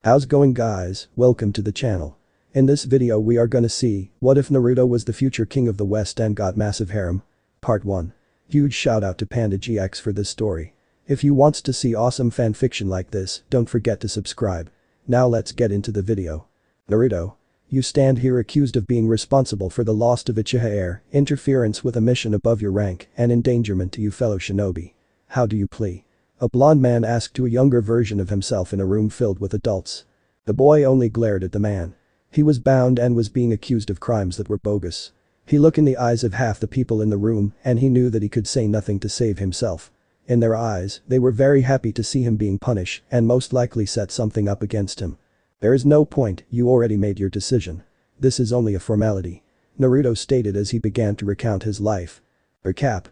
How's going guys, welcome to the channel. In this video we are gonna see, what if Naruto was the future king of the West and got massive harem? Part 1. Huge shout out to PandaGX for this story. If you wants to see awesome fanfiction like this, don't forget to subscribe. Now let's get into the video. Naruto. You stand here accused of being responsible for the loss of Uchiha heir, interference with a mission above your rank, and endangerment to you fellow shinobi. How do you plead? A blonde man asked to a younger version of himself in a room filled with adults. The boy only glared at the man. He was bound and was being accused of crimes that were bogus. He looked in the eyes of half the people in the room and he knew that he could say nothing to save himself. In their eyes, they were very happy to see him being punished and most likely set something up against him. There is no point, you already made your decision. This is only a formality. Naruto stated as he began to recount his life. Recap.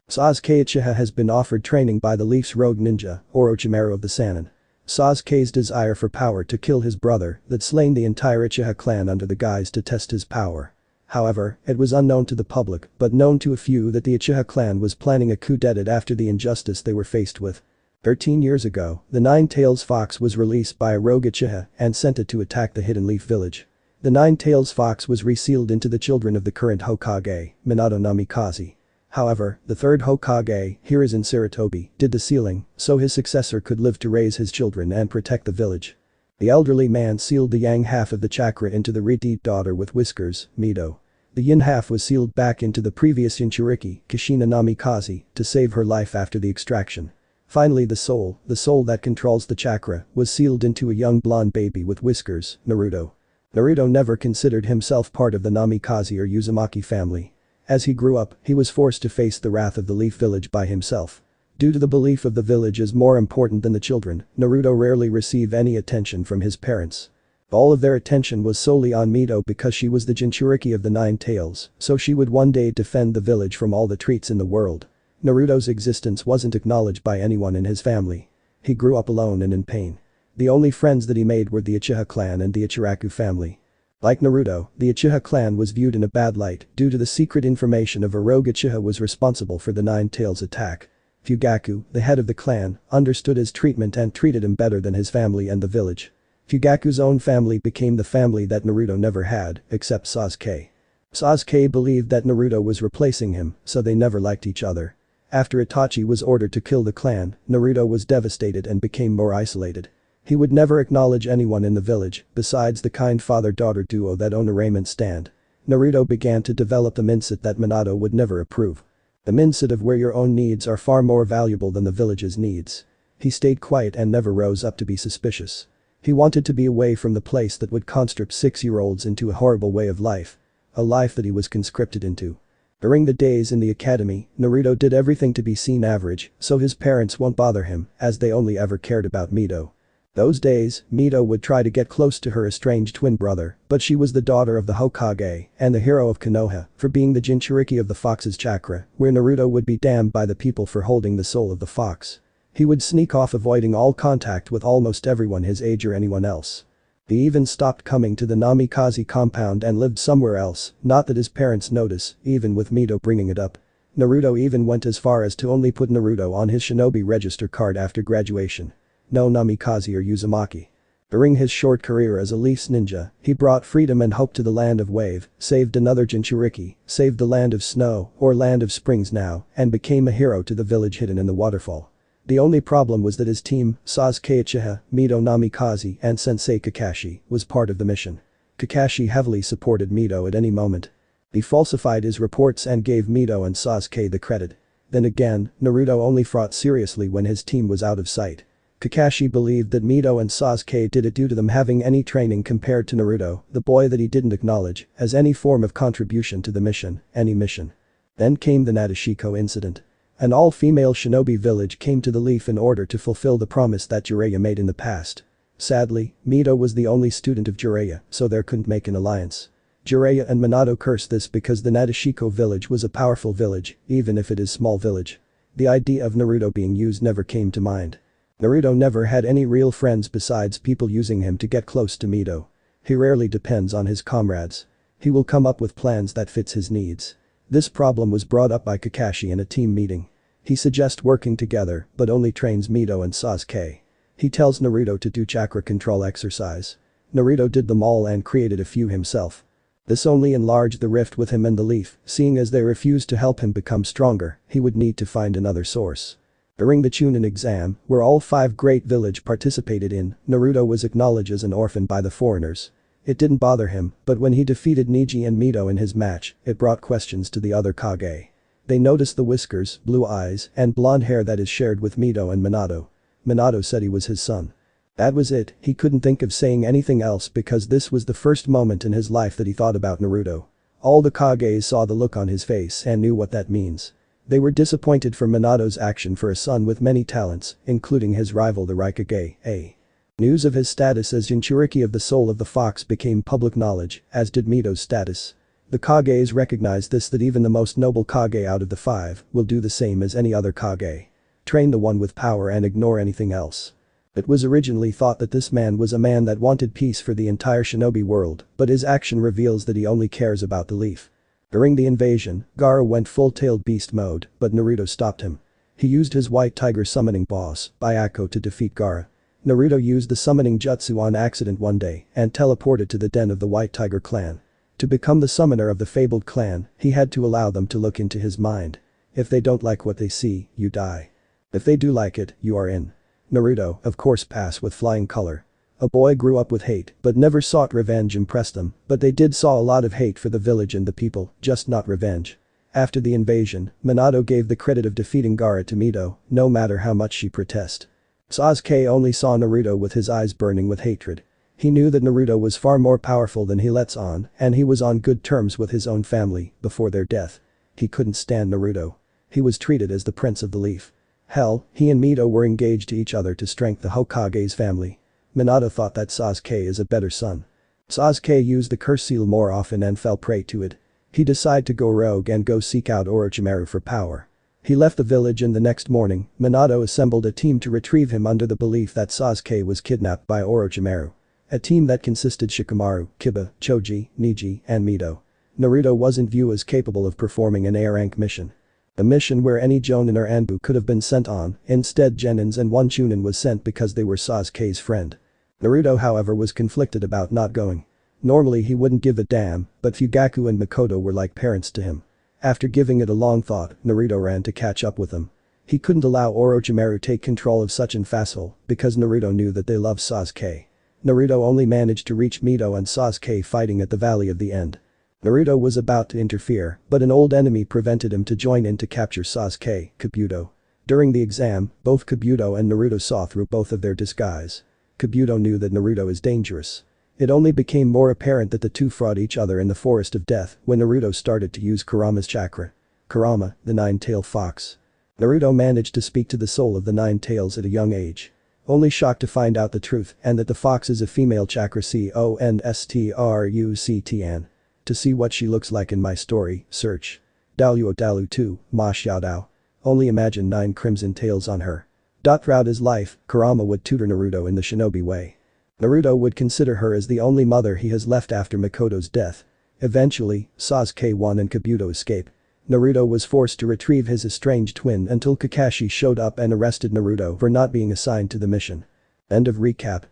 Sasuke Uchiha has been offered training by the Leaf's rogue ninja, Orochimaru of the Sannin. Sasuke's desire for power to kill his brother that slain the entire Uchiha clan under the guise to test his power. However, it was unknown to the public but known to a few that the Uchiha clan was planning a coup d'etat after the injustice they were faced with. 13 years ago, the Nine-Tails Fox was released by a rogue Uchiha and sent it to attack the Hidden Leaf village. The Nine-Tails Fox was resealed into the children of the current Hokage, Minato Namikaze. However, the third Hokage, Hiruzen Sarutobi, did the sealing, so his successor could live to raise his children and protect the village. The elderly man sealed the yang half of the chakra into the Riti daughter with whiskers, Mito. The yin half was sealed back into the previous Jinchuriki, Kushina Namikaze, to save her life after the extraction. Finally the soul that controls the chakra, was sealed into a young blonde baby with whiskers, Naruto. Naruto never considered himself part of the Namikaze or Uzumaki family. As he grew up, he was forced to face the wrath of the Leaf village by himself. Due to the belief of the village is more important than the children, Naruto rarely received any attention from his parents. All of their attention was solely on Mito because she was the Jinchuriki of the Nine Tails, so she would one day defend the village from all the treats in the world. Naruto's existence wasn't acknowledged by anyone in his family. He grew up alone and in pain. The only friends that he made were the Uchiha clan and the Ichiraku family. Like Naruto, the Uchiha clan was viewed in a bad light due to the secret information of a rogue Uchiha was responsible for the Nine-Tails attack. Fugaku, the head of the clan, understood his treatment and treated him better than his family and the village. Fugaku's own family became the family that Naruto never had, except Sasuke. Sasuke believed that Naruto was replacing him, so they never liked each other. After Itachi was ordered to kill the clan, Naruto was devastated and became more isolated. He would never acknowledge anyone in the village, besides the kind father-daughter duo that owned a raiment stand. Naruto began to develop the mindset that Minato would never approve. The mindset of where your own needs are far more valuable than the village's needs. He stayed quiet and never rose up to be suspicious. He wanted to be away from the place that would construct 6-year-olds into a horrible way of life. A life that he was conscripted into. During the days in the academy, Naruto did everything to be seen average, so his parents won't bother him, as they only ever cared about Mito. Those days, Mito would try to get close to her estranged twin brother, but she was the daughter of the Hokage and the hero of Konoha for being the Jinchuriki of the fox's chakra, where Naruto would be damned by the people for holding the soul of the fox. He would sneak off avoiding all contact with almost everyone his age or anyone else. He even stopped coming to the Namikaze compound and lived somewhere else, not that his parents notice, even with Mito bringing it up. Naruto even went as far as to only put Naruto on his shinobi register card after graduation. No Namikaze or Uzumaki. During his short career as a Leaf's ninja, he brought freedom and hope to the land of Wave, saved another Jinchuriki, saved the land of Snow, or land of Springs now, and became a hero to the village hidden in the waterfall. The only problem was that his team, Sasuke Uchiha, Mito Namikaze and Sensei Kakashi, was part of the mission. Kakashi heavily supported Mito at any moment. He falsified his reports and gave Mito and Sasuke the credit. Then again, Naruto only fought seriously when his team was out of sight. Kakashi believed that Mito and Sasuke did it due to them having any training compared to Naruto, the boy that he didn't acknowledge, as any form of contribution to the mission, any mission. Then came the Nadeshiko incident. An all-female shinobi village came to the Leaf in order to fulfill the promise that Jiraiya made in the past. Sadly, Mito was the only student of Jiraiya, so there couldn't make an alliance. Jiraiya and Minato cursed this because the Nadeshiko village was a powerful village, even if it is small village. The idea of Naruto being used never came to mind. Naruto never had any real friends besides people using him to get close to Mito. He rarely depends on his comrades. He will come up with plans that fits his needs. This problem was brought up by Kakashi in a team meeting. He suggests working together, but only trains Mito and Sasuke. He tells Naruto to do chakra control exercise. Naruto did them all and created a few himself. This only enlarged the rift with him and the leaf, seeing as they refused to help him become stronger, he would need to find another source. During the Chunin exam, where all 5 great village participated in, Naruto was acknowledged as an orphan by the foreigners. It didn't bother him, but when he defeated Neji and Mito in his match, it brought questions to the other Kage. They noticed the whiskers, blue eyes, and blonde hair that is shared with Mito and Minato. Minato said he was his son. That was it, he couldn't think of saying anything else because this was the first moment in his life that he thought about Naruto. All the Kages saw the look on his face and knew what that means. They were disappointed for Minato's action for a son with many talents, including his rival the Raikage. News of his status as Jinchuriki of the Soul of the Fox became public knowledge, as did Mito's status. The Kages recognized this, that even the most noble Kage out of the 5 will do the same as any other Kage. Train the one with power and ignore anything else. It was originally thought that this man was a man that wanted peace for the entire shinobi world, but his action reveals that he only cares about the leaf. During the invasion, Gaara went full-tailed beast mode, but Naruto stopped him. He used his white tiger summoning boss, Byakko, to defeat Gaara. Naruto used the summoning jutsu on accident one day and teleported to the den of the White Tiger clan. To become the summoner of the fabled clan, he had to allow them to look into his mind. If they don't like what they see, you die. If they do like it, you are in. Naruto, of course, passed with flying color. A boy grew up with hate but never sought revenge impressed them, but they did saw a lot of hate for the village and the people, just not revenge. After the invasion, Minato gave the credit of defeating Gaara to Mito, no matter how much she protested. Sasuke only saw Naruto with his eyes burning with hatred. He knew that Naruto was far more powerful than he lets on, and he was on good terms with his own family before their death. He couldn't stand Naruto. He was treated as the prince of the leaf. Hell, he and Mito were engaged to each other to strengthen the Hokage's family. Minato thought that Sasuke is a better son. Sasuke used the curse seal more often and fell prey to it. He decided to go rogue and go seek out Orochimaru for power. He left the village and the next morning, Minato assembled a team to retrieve him under the belief that Sasuke was kidnapped by Orochimaru. A team that consisted Shikamaru, Kiba, Choji, Neji, and Mito. Naruto wasn't viewed as capable of performing an A-rank mission. A mission where any Jonin or Anbu could have been sent on, instead Genins and one Chunin was sent because they were Sasuke's friend. Naruto, however, was conflicted about not going. Normally he wouldn't give a damn, but Fugaku and Mikoto were like parents to him. After giving it a long thought, Naruto ran to catch up with them. He couldn't allow Orochimaru take control of such an vassal because Naruto knew that they loved Sasuke. Naruto only managed to reach Mito and Sasuke fighting at the Valley of the End. Naruto was about to interfere, but an old enemy prevented him to join in to capture Sasuke, Kabuto. During the exam, both Kabuto and Naruto saw through both of their disguise. Kabuto knew that Naruto is dangerous. It only became more apparent that the two fought each other in the Forest of Death when Naruto started to use Kurama's chakra. Kurama, the nine-tailed fox. Naruto managed to speak to the soul of the nine tails at a young age. Only shocked to find out the truth and that the fox is a female chakra Constructn. To see what she looks like in my story, search. Daluo Dalu 2, Ma Xiaodao. Only imagine 9 crimson tails on her. Throughout his life, Kurama would tutor Naruto in the shinobi way. Naruto would consider her as the only mother he has left after Mikoto's death. Eventually, Sasuke won and Kabuto escaped. Naruto was forced to retrieve his estranged twin until Kakashi showed up and arrested Naruto for not being assigned to the mission. End of recap.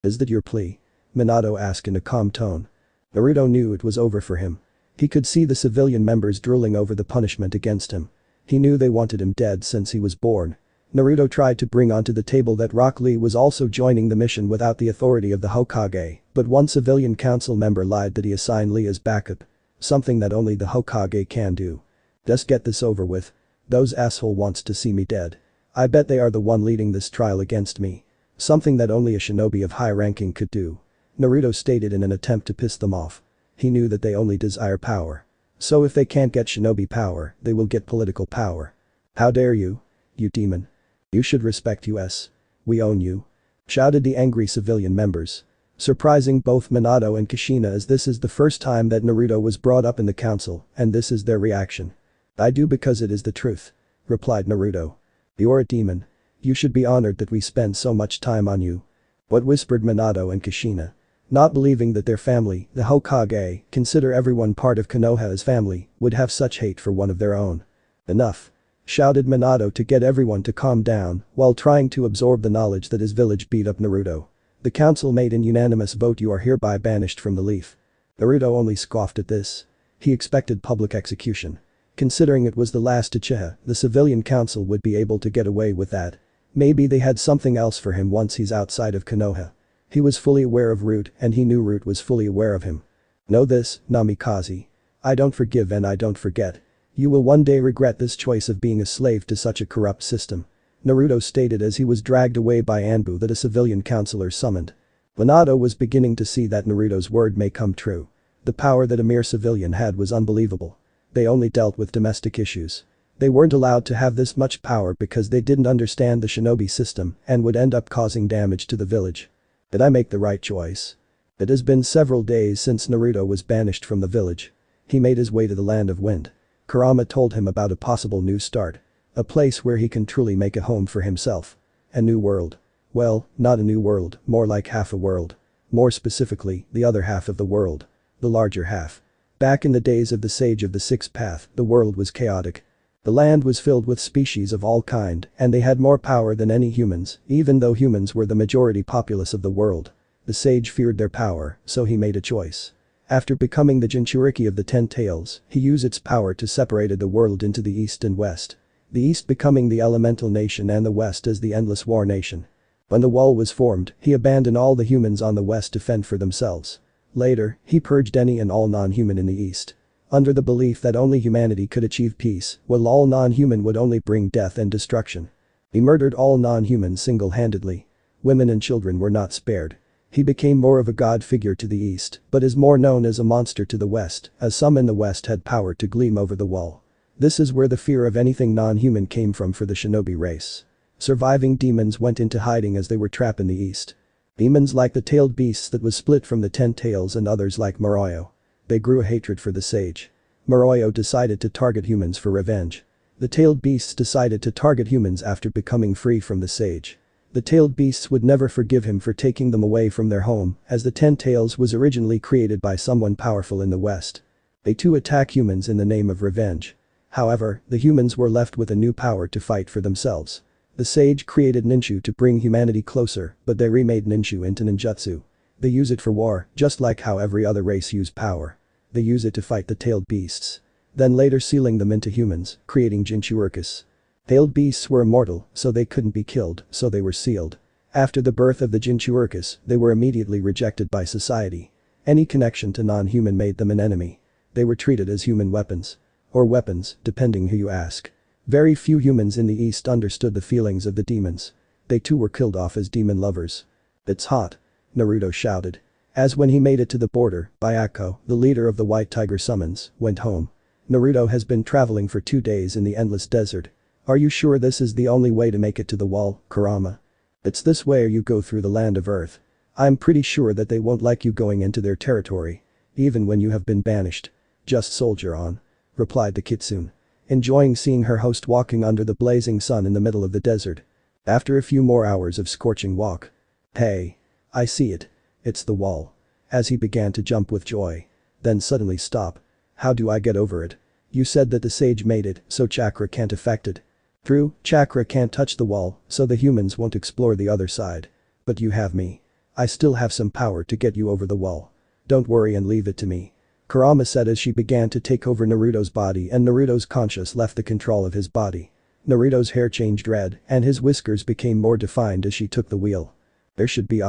Is that your plea? Minato asked in a calm tone. Naruto knew it was over for him. He could see the civilian members drooling over the punishment against him. He knew they wanted him dead since he was born. Naruto tried to bring onto the table that Rock Lee was also joining the mission without the authority of the Hokage, but one civilian council member lied that he assigned Lee as backup. Something that only the Hokage can do. Just get this over with. Those asshole wants to see me dead. I bet they are the one leading this trial against me. Something that only a shinobi of high ranking could do. Naruto stated in an attempt to piss them off. He knew that they only desire power. So if they can't get shinobi power, they will get political power. How dare you? You demon. You should respect us. We own you. Shouted the angry civilian members. Surprising both Minato and Kushina as this is the first time that Naruto was brought up in the council, and this is their reaction. I do because it is the truth. Replied Naruto. You're a demon. You should be honored that we spend so much time on you. What whispered Minato and Kushina. Not believing that their family, the Hokage, consider everyone part of Konoha as family, would have such hate for one of their own. Enough. shouted Minato to get everyone to calm down while trying to absorb the knowledge that his village beat up Naruto. The council made an unanimous vote. You are hereby banished from the leaf. Naruto only scoffed at this. He expected public execution. Considering it was the last Uchiha, the civilian council would be able to get away with that. Maybe they had something else for him once he's outside of Konoha. He was fully aware of Root and he knew Root was fully aware of him. Know this, Namikaze. I don't forgive and I don't forget. You will one day regret this choice of being a slave to such a corrupt system. Naruto stated as he was dragged away by Anbu that a civilian counselor summoned. Minato was beginning to see that Naruto's word may come true. The power that a mere civilian had was unbelievable. They only dealt with domestic issues. They weren't allowed to have this much power because they didn't understand the shinobi system and would end up causing damage to the village. Did I make the right choice? It has been several days since Naruto was banished from the village. He made his way to the land of wind. Kurama told him about a possible new start. A place where he can truly make a home for himself. A new world. Well, not a new world, more like half a world. More specifically, the other half of the world. The larger half. Back in the days of the Sage of the Sixth Path, the world was chaotic. The land was filled with species of all kind and they had more power than any humans, even though humans were the majority populace of the world. The sage feared their power, so he made a choice. After becoming the Jinchuriki of the Ten Tails, he used its power to separate the world into the East and West. The East becoming the Elemental Nation and the West as the Endless War Nation. When the wall was formed, he abandoned all the humans on the West to fend for themselves. Later, he purged any and all non-human in the East. Under the belief that only humanity could achieve peace, while all non-human would only bring death and destruction. He murdered all non-humans single-handedly. Women and children were not spared. He became more of a god figure to the East, but is more known as a monster to the West, as some in the West had power to gleam over the wall. This is where the fear of anything non-human came from for the shinobi race. Surviving demons went into hiding as they were trapped in the East. Demons like the tailed beasts that was split from the 10 tails and others like Moroyo. They grew a hatred for the sage. Moroyo decided to target humans for revenge. The tailed beasts decided to target humans after becoming free from the sage. The tailed beasts would never forgive him for taking them away from their home, as the 10 tails was originally created by someone powerful in the West. They too attack humans in the name of revenge. However, the humans were left with a new power to fight for themselves. The sage created ninju to bring humanity closer, but they remade ninju into ninjutsu. They use it for war, just like how every other race use power. They use it to fight the tailed beasts. Then later sealing them into humans, creating Jinchurikis. Tailed beasts were immortal, so they couldn't be killed, so they were sealed. After the birth of the Jinchurikis, they were immediately rejected by society. Any connection to non-human made them an enemy. They were treated as human weapons. Or weapons, depending who you ask. Very few humans in the East understood the feelings of the demons. They too were killed off as demon lovers. "It's hot," Naruto shouted. As when he made it to the border, Byakko, the leader of the White Tiger summons, went home. Naruto has been traveling for 2 days in the endless desert. Are you sure this is the only way to make it to the wall, Kurama? It's this way or you go through the land of Earth. I'm pretty sure that they won't like you going into their territory. Even when you have been banished. Just soldier on. Replied the kitsune. Enjoying seeing her host walking under the blazing sun in the middle of the desert. After a few more hours of scorching walk. Hey. I see it. It's the wall. As he began to jump with joy. Then suddenly stop. How do I get over it? You said that the sage made it, so chakra can't affect it. True, chakra can't touch the wall, so the humans won't explore the other side. But you have me. I still have some power to get you over the wall. Don't worry and leave it to me. Kurama said as she began to take over Naruto's body and Naruto's conscious left the control of his body. Naruto's hair changed red and his whiskers became more defined as she took the wheel. There should be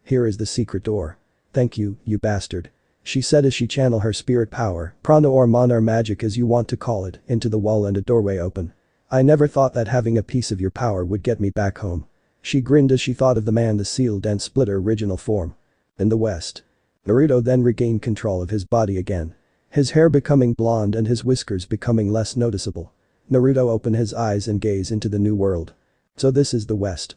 Here is the secret door. Thank you, you bastard. She said as she channeled her spirit power, prana or mana or magic as you want to call it, into the wall and a doorway open. I never thought that having a piece of your power would get me back home. She grinned as she thought of the man the sealed and split her original form. In the West. Naruto then regained control of his body again. His hair becoming blonde and his whiskers becoming less noticeable. Naruto opened his eyes and gazed into the new world. So this is the West,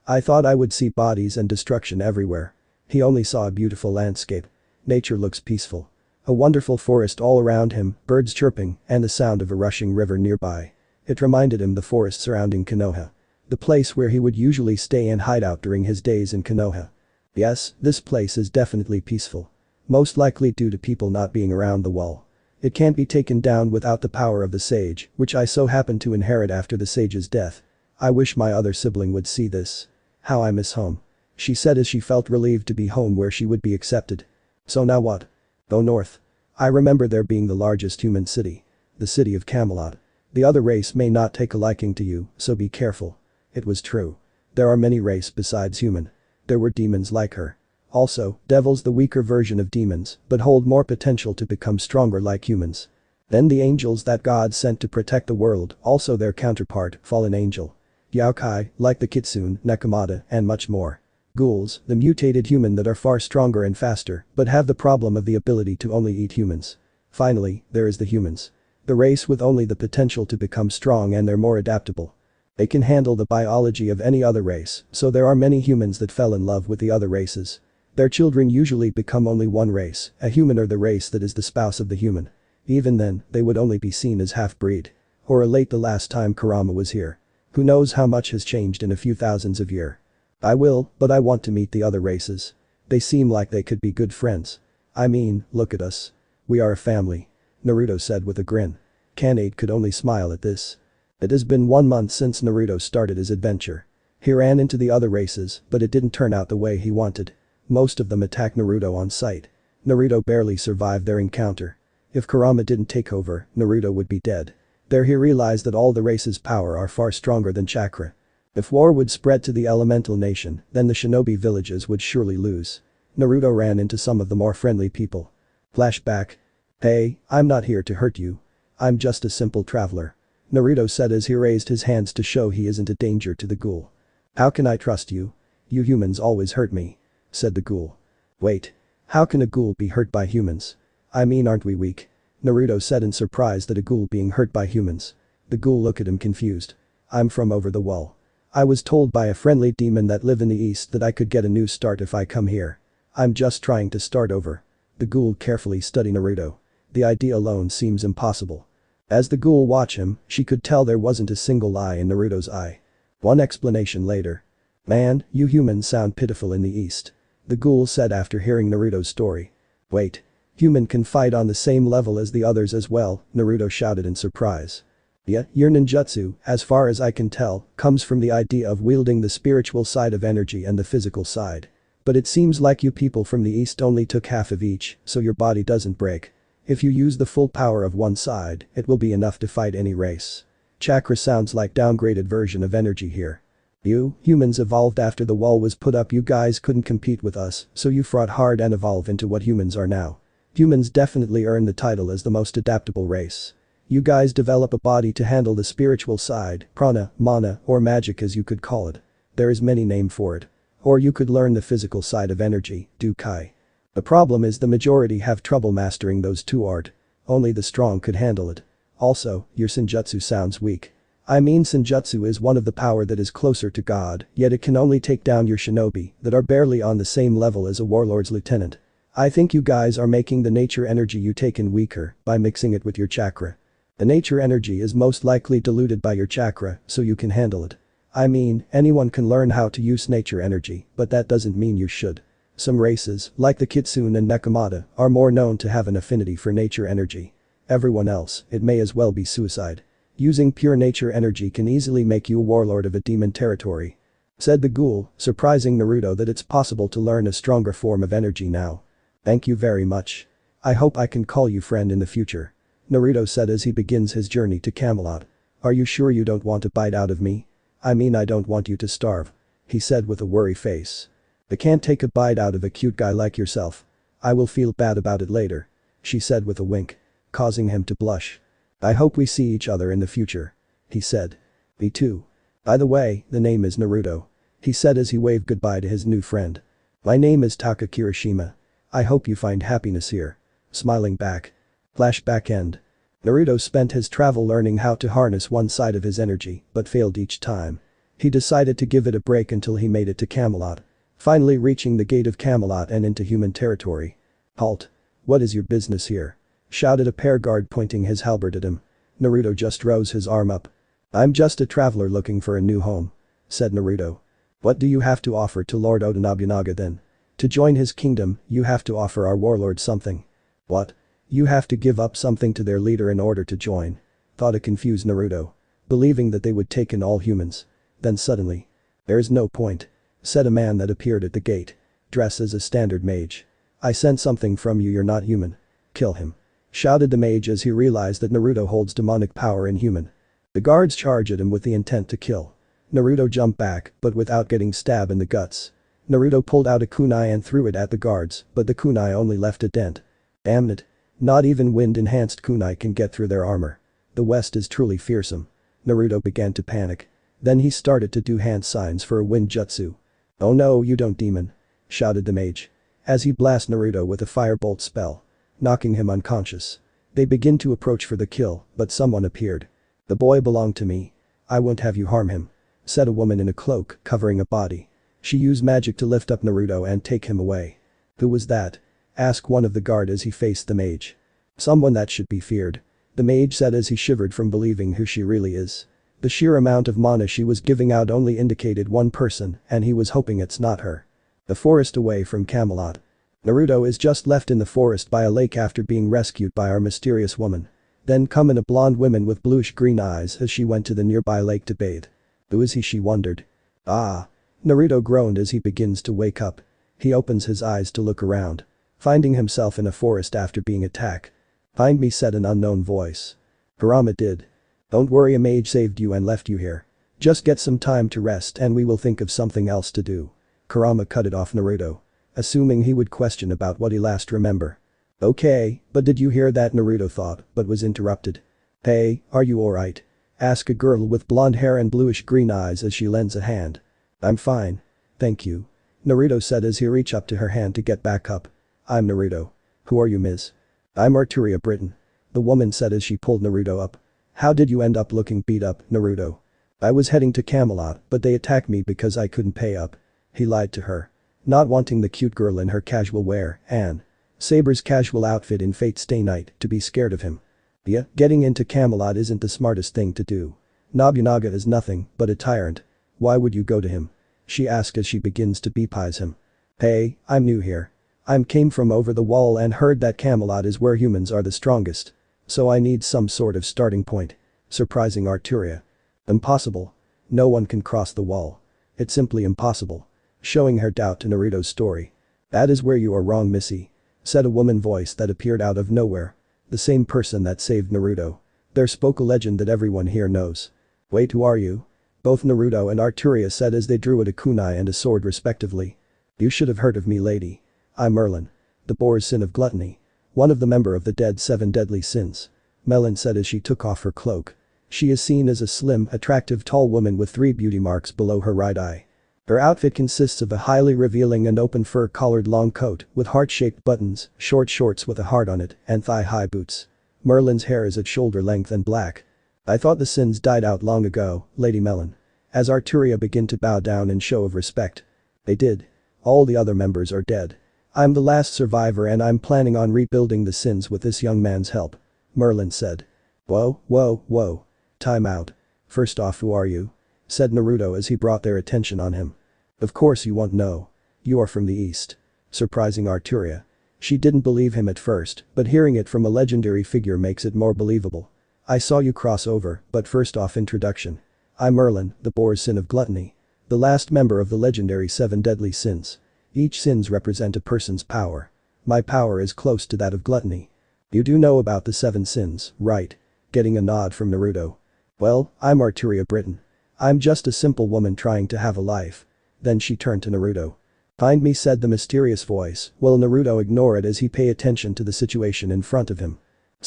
I thought I would see bodies and destruction everywhere. He only saw a beautiful landscape. Nature looks peaceful. A wonderful forest all around him, birds chirping, and the sound of a rushing river nearby. It reminded him the forest surrounding Konoha. The place where he would usually stay and hide out during his days in Konoha. Yes, this place is definitely peaceful. Most likely due to people not being around the wall. It can't be taken down without the power of the sage, which I so happen to inherit after the sage's death. I wish my other sibling would see this. How I miss home. She said as she felt relieved to be home where she would be accepted. So now what? Go north. I remember there being the largest human city. The city of Camelot. The other race may not take a liking to you, so be careful. It was true. There are many race besides human. There were demons like her. Also, devils the weaker version of demons, but hold more potential to become stronger like humans. Then the angels that God sent to protect the world, also their counterpart, fallen angel. Yokai, like the kitsune, nekomata, and much more. Ghouls, the mutated human that are far stronger and faster, but have the problem of the ability to only eat humans. Finally, there is the humans. The race with only the potential to become strong and they're more adaptable. They can handle the biology of any other race, so there are many humans that fell in love with the other races. Their children usually become only one race, a human or the race that is the spouse of the human. Even then, they would only be seen as half-breed. Or relate the last time Kurama was here. Who knows how much has changed in a few thousands of years. I will, but I want to meet the other races. They seem like they could be good friends. I mean, look at us. We are a family. Naruto said with a grin. Kanade could only smile at this. It has been 1 month since Naruto started his adventure. He ran into the other races, but it didn't turn out the way he wanted. Most of them attacked Naruto on sight. Naruto barely survived their encounter. If Kurama didn't take over, Naruto would be dead. There he realized that all the races' power are far stronger than chakra. If war would spread to the elemental nation, then the shinobi villages would surely lose. Naruto ran into some of the more friendly people. Flashback. Hey, I'm not here to hurt you. I'm just a simple traveler. Naruto said as he raised his hands to show he isn't a danger to the ghoul. How can I trust you? You humans always hurt me. Said the ghoul. Wait. How can a ghoul be hurt by humans? I mean, aren't we weak? Naruto said in surprise that a ghoul being hurt by humans. The ghoul looked at him confused. I'm from over the wall. I was told by a friendly demon that live in the east that I could get a new start if I come here. I'm just trying to start over. The ghoul carefully studied Naruto. The idea alone seems impossible. As the ghoul watched him, she could tell there wasn't a single lie in Naruto's eye. One explanation later. Man, you humans sound pitiful in the east. The ghoul said after hearing Naruto's story. Wait. Human can fight on the same level as the others as well, Naruto shouted in surprise. Yeah, your ninjutsu, as far as I can tell, comes from the idea of wielding the spiritual side of energy and the physical side. But it seems like you people from the east only took half of each, so your body doesn't break. If you use the full power of one side, it will be enough to fight any race. Chakra sounds like downgraded version of energy here. You, humans evolved after the wall was put up. You guys couldn't compete with us, so you fought hard and evolved into what humans are now. Humans definitely earn the title as the most adaptable race. You guys develop a body to handle the spiritual side, prana, mana, or magic as you could call it. There is many name for it. Or you could learn the physical side of energy, Dukai. The problem is the majority have trouble mastering those two art. Only the strong could handle it. Also, your senjutsu sounds weak. I mean, senjutsu is one of the power that is closer to God, yet it can only take down your shinobi that are barely on the same level as a warlord's lieutenant. I think you guys are making the nature energy you take in weaker by mixing it with your chakra. The nature energy is most likely diluted by your chakra, so you can handle it. I mean, anyone can learn how to use nature energy, but that doesn't mean you should. Some races, like the kitsune and nekomata, are more known to have an affinity for nature energy. Everyone else, it may as well be suicide. Using pure nature energy can easily make you a warlord of a demon territory. Said the ghoul, surprising Naruto that it's possible to learn a stronger form of energy now. Thank you very much. I hope I can call you friend in the future. Naruto said as he begins his journey to Camelot. Are you sure you don't want a bite out of me? I mean, I don't want you to starve. He said with a worry face. I can't take a bite out of a cute guy like yourself. I will feel bad about it later. She said with a wink. Causing him to blush. I hope we see each other in the future. He said. Me too. By the way, the name is Naruto. He said as he waved goodbye to his new friend. My name is Taka Kirishima. I hope you find happiness here. Smiling back. Flashback end. Naruto spent his travel learning how to harness one side of his energy, but failed each time. He decided to give it a break until he made it to Camelot. Finally reaching the gate of Camelot and into human territory. Halt. What is your business here? Shouted a pair guard pointing his halberd at him. Naruto just rose his arm up. I'm just a traveler looking for a new home. Said Naruto. What do you have to offer to Lord Oda Nobunaga then? To join his kingdom, you have to offer our warlord something. What? You have to give up something to their leader in order to join. Thought a confused Naruto. Believing that they would take in all humans. Then suddenly. There's no point. Said a man that appeared at the gate. Dressed as a standard mage. I sense something from you, you're not human. Kill him. Shouted the mage as he realized that Naruto holds demonic power in human. The guards charge at him with the intent to kill. Naruto jumped back, but without getting stabbed in the guts. Naruto pulled out a kunai and threw it at the guards, but the kunai only left a dent. Damn it. Not even wind-enhanced kunai can get through their armor. The West is truly fearsome. Naruto began to panic. Then he started to do hand signs for a wind jutsu. Oh no, you don't, demon. Shouted the mage. As he blasted Naruto with a firebolt spell. Knocking him unconscious. They begin to approach for the kill, but someone appeared. The boy belonged to me. I won't have you harm him. Said a woman in a cloak covering a body. She used magic to lift up Naruto and take him away. Who was that? Asked one of the guard as he faced the mage. Someone that should be feared. The mage said as he shivered from believing who she really is. The sheer amount of mana she was giving out only indicated one person, and he was hoping it's not her. The forest away from Camelot. Naruto is just left in the forest by a lake after being rescued by our mysterious woman. Then come in a blonde woman with bluish-green eyes as she went to the nearby lake to bathe. Who is he, she wondered. Ah. Naruto groaned as he begins to wake up. He opens his eyes to look around. Finding himself in a forest after being attacked. Find me, said an unknown voice. Kurama did. Don't worry, a mage saved you and left you here. Just get some time to rest and we will think of something else to do. Kurama cut it off Naruto. Assuming he would question about what he last remember. Okay, but did you hear that, Naruto thought, but was interrupted. Hey, are you alright? Asked a girl with blonde hair and bluish-green eyes as she lends a hand. I'm fine. Thank you. Naruto said as he reached up to her hand to get back up. I'm Naruto. Who are you, miss? I'm Arturia Britain. The woman said as she pulled Naruto up. How did you end up looking beat up, Naruto? I was heading to Camelot, but they attacked me because I couldn't pay up. He lied to her. Not wanting the cute girl in her casual wear, and Saber's casual outfit in Fate's Stay Night to be scared of him. Yeah, getting into Camelot isn't the smartest thing to do. Nobunaga is nothing but a tyrant. Why would you go to him? She asked as she begins to bepize him. Hey, I'm new here. I came from over the wall and heard that Camelot is where humans are the strongest. So I need some sort of starting point. Surprising Arturia. Impossible. No one can cross the wall. It's simply impossible. Showing her doubt to Naruto's story. That is where you are wrong, missy. Said a woman voice that appeared out of nowhere. The same person that saved Naruto. There spoke a legend that everyone here knows. Wait, who are you? Both Naruto and Arturia said as they drew at a kunai and a sword respectively. You should have heard of me, lady. I'm Merlin. The boar's sin of gluttony. One of the member of the dead 7 deadly sins. Merlin said as she took off her cloak. She is seen as a slim, attractive tall woman with 3 beauty marks below her right eye. Her outfit consists of a highly revealing and open fur-collared long coat with heart-shaped buttons, short shorts with a heart on it, and thigh-high boots. Merlin's hair is at shoulder length and black. I thought the sins died out long ago, Lady Merlin. As Arturia began to bow down in show of respect. They did. All the other members are dead. I'm the last survivor and I'm planning on rebuilding the sins with this young man's help. Merlin said. Whoa. Time out. First off, who are you? Said Naruto as he brought their attention on him. Of course you won't know. You are from the east. Surprising Arturia. She didn't believe him at first, but hearing it from a legendary figure makes it more believable. I saw you cross over, but first off, introduction. I'm Merlin, the boar's sin of gluttony. The last member of the legendary 7 deadly sins. Each sins represent a person's power. My power is close to that of gluttony. You do know about the 7 sins, right? Getting a nod from Naruto. Well, I'm Arturia Britain. I'm just a simple woman trying to have a life. Then she turned to Naruto. Find me, said the mysterious voice, while Naruto ignored it as he paid attention to the situation in front of him.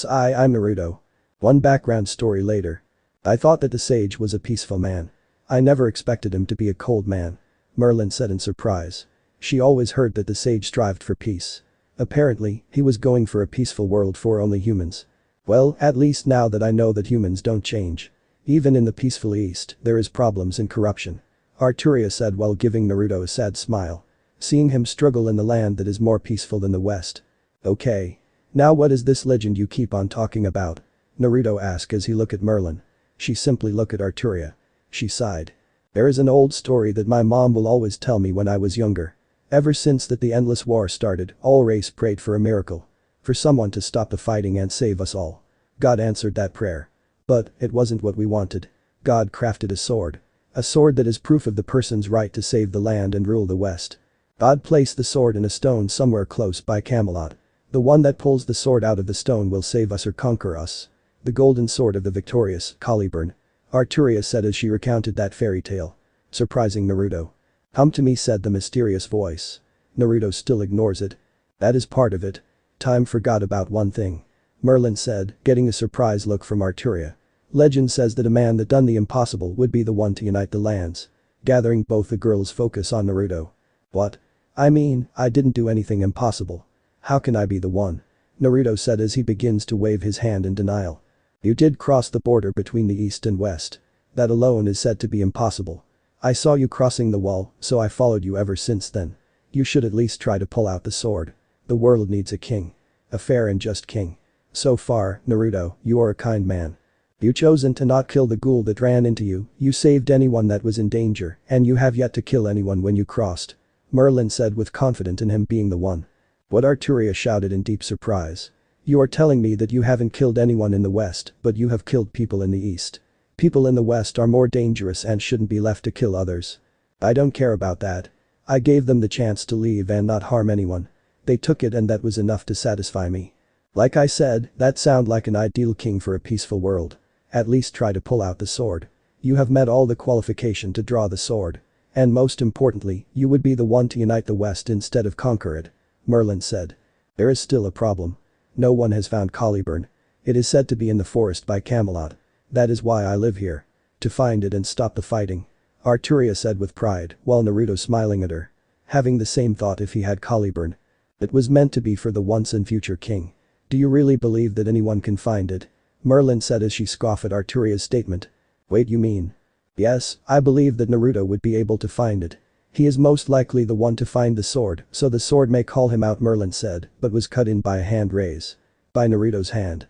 I'm Naruto. One background story later. I thought that the sage was a peaceful man. I never expected him to be a cold man. Merlin said in surprise. She always heard that the sage strived for peace. Apparently, he was going for a peaceful world for only humans. Well, at least now that I know that humans don't change. Even in the peaceful East, there is problems and corruption. Arturia said while giving Naruto a sad smile. Seeing him struggle in the land that is more peaceful than the West. Okay. Now what is this legend you keep on talking about? Naruto asked as he looked at Merlin. She simply looked at Arturia. She sighed. There is an old story that my mom will always tell me when I was younger. Ever since that the endless war started, all race prayed for a miracle. For someone to stop the fighting and save us all. God answered that prayer. But, it wasn't what we wanted. God crafted a sword. A sword that is proof of the person's right to save the land and rule the West. God placed the sword in a stone somewhere close by Camelot. The one that pulls the sword out of the stone will save us or conquer us. The golden sword of the victorious, Caliburn. Arturia said as she recounted that fairy tale. Surprising Naruto. Come to me, said the mysterious voice. Naruto still ignores it. That is part of it. Time forgot about one thing. Merlin said, getting a surprised look from Arturia. Legend says that a man that done the impossible would be the one to unite the lands. Gathering both the girls' focus on Naruto. What? I mean, I didn't do anything impossible. How can I be the one? Naruto said as he begins to wave his hand in denial. You did cross the border between the East and West. That alone is said to be impossible. I saw you crossing the wall, so I followed you ever since then. You should at least try to pull out the sword. The world needs a king. A fair and just king. So far, Naruto, you are a kind man. You chosen to not kill the ghoul that ran into you, you saved anyone that was in danger, and you have yet to kill anyone when you crossed. Merlin said with confidence in him being the one. What? Arturia shouted in deep surprise. You are telling me that you haven't killed anyone in the West, but you have killed people in the East. People in the West are more dangerous and shouldn't be left to kill others. I don't care about that. I gave them the chance to leave and not harm anyone. They took it and that was enough to satisfy me. Like I said, that sound like an ideal king for a peaceful world. At least try to pull out the sword. You have met all the qualification to draw the sword. And most importantly, you would be the one to unite the West instead of conquer it. Merlin said. There is still a problem. No one has found Caliburn. It is said to be in the forest by Camelot. That is why I live here. To find it and stop the fighting. Arturia said with pride, while Naruto smiling at her. Having the same thought if he had Caliburn. It was meant to be for the once and future king. Do you really believe that anyone can find it? Merlin said as she scoffed at Arturia's statement. Wait, you mean? Yes, I believe that Naruto would be able to find it. He is most likely the one to find the sword, so the sword may call him out, Merlin said, but was cut in by a hand raise. By Naruto's hand.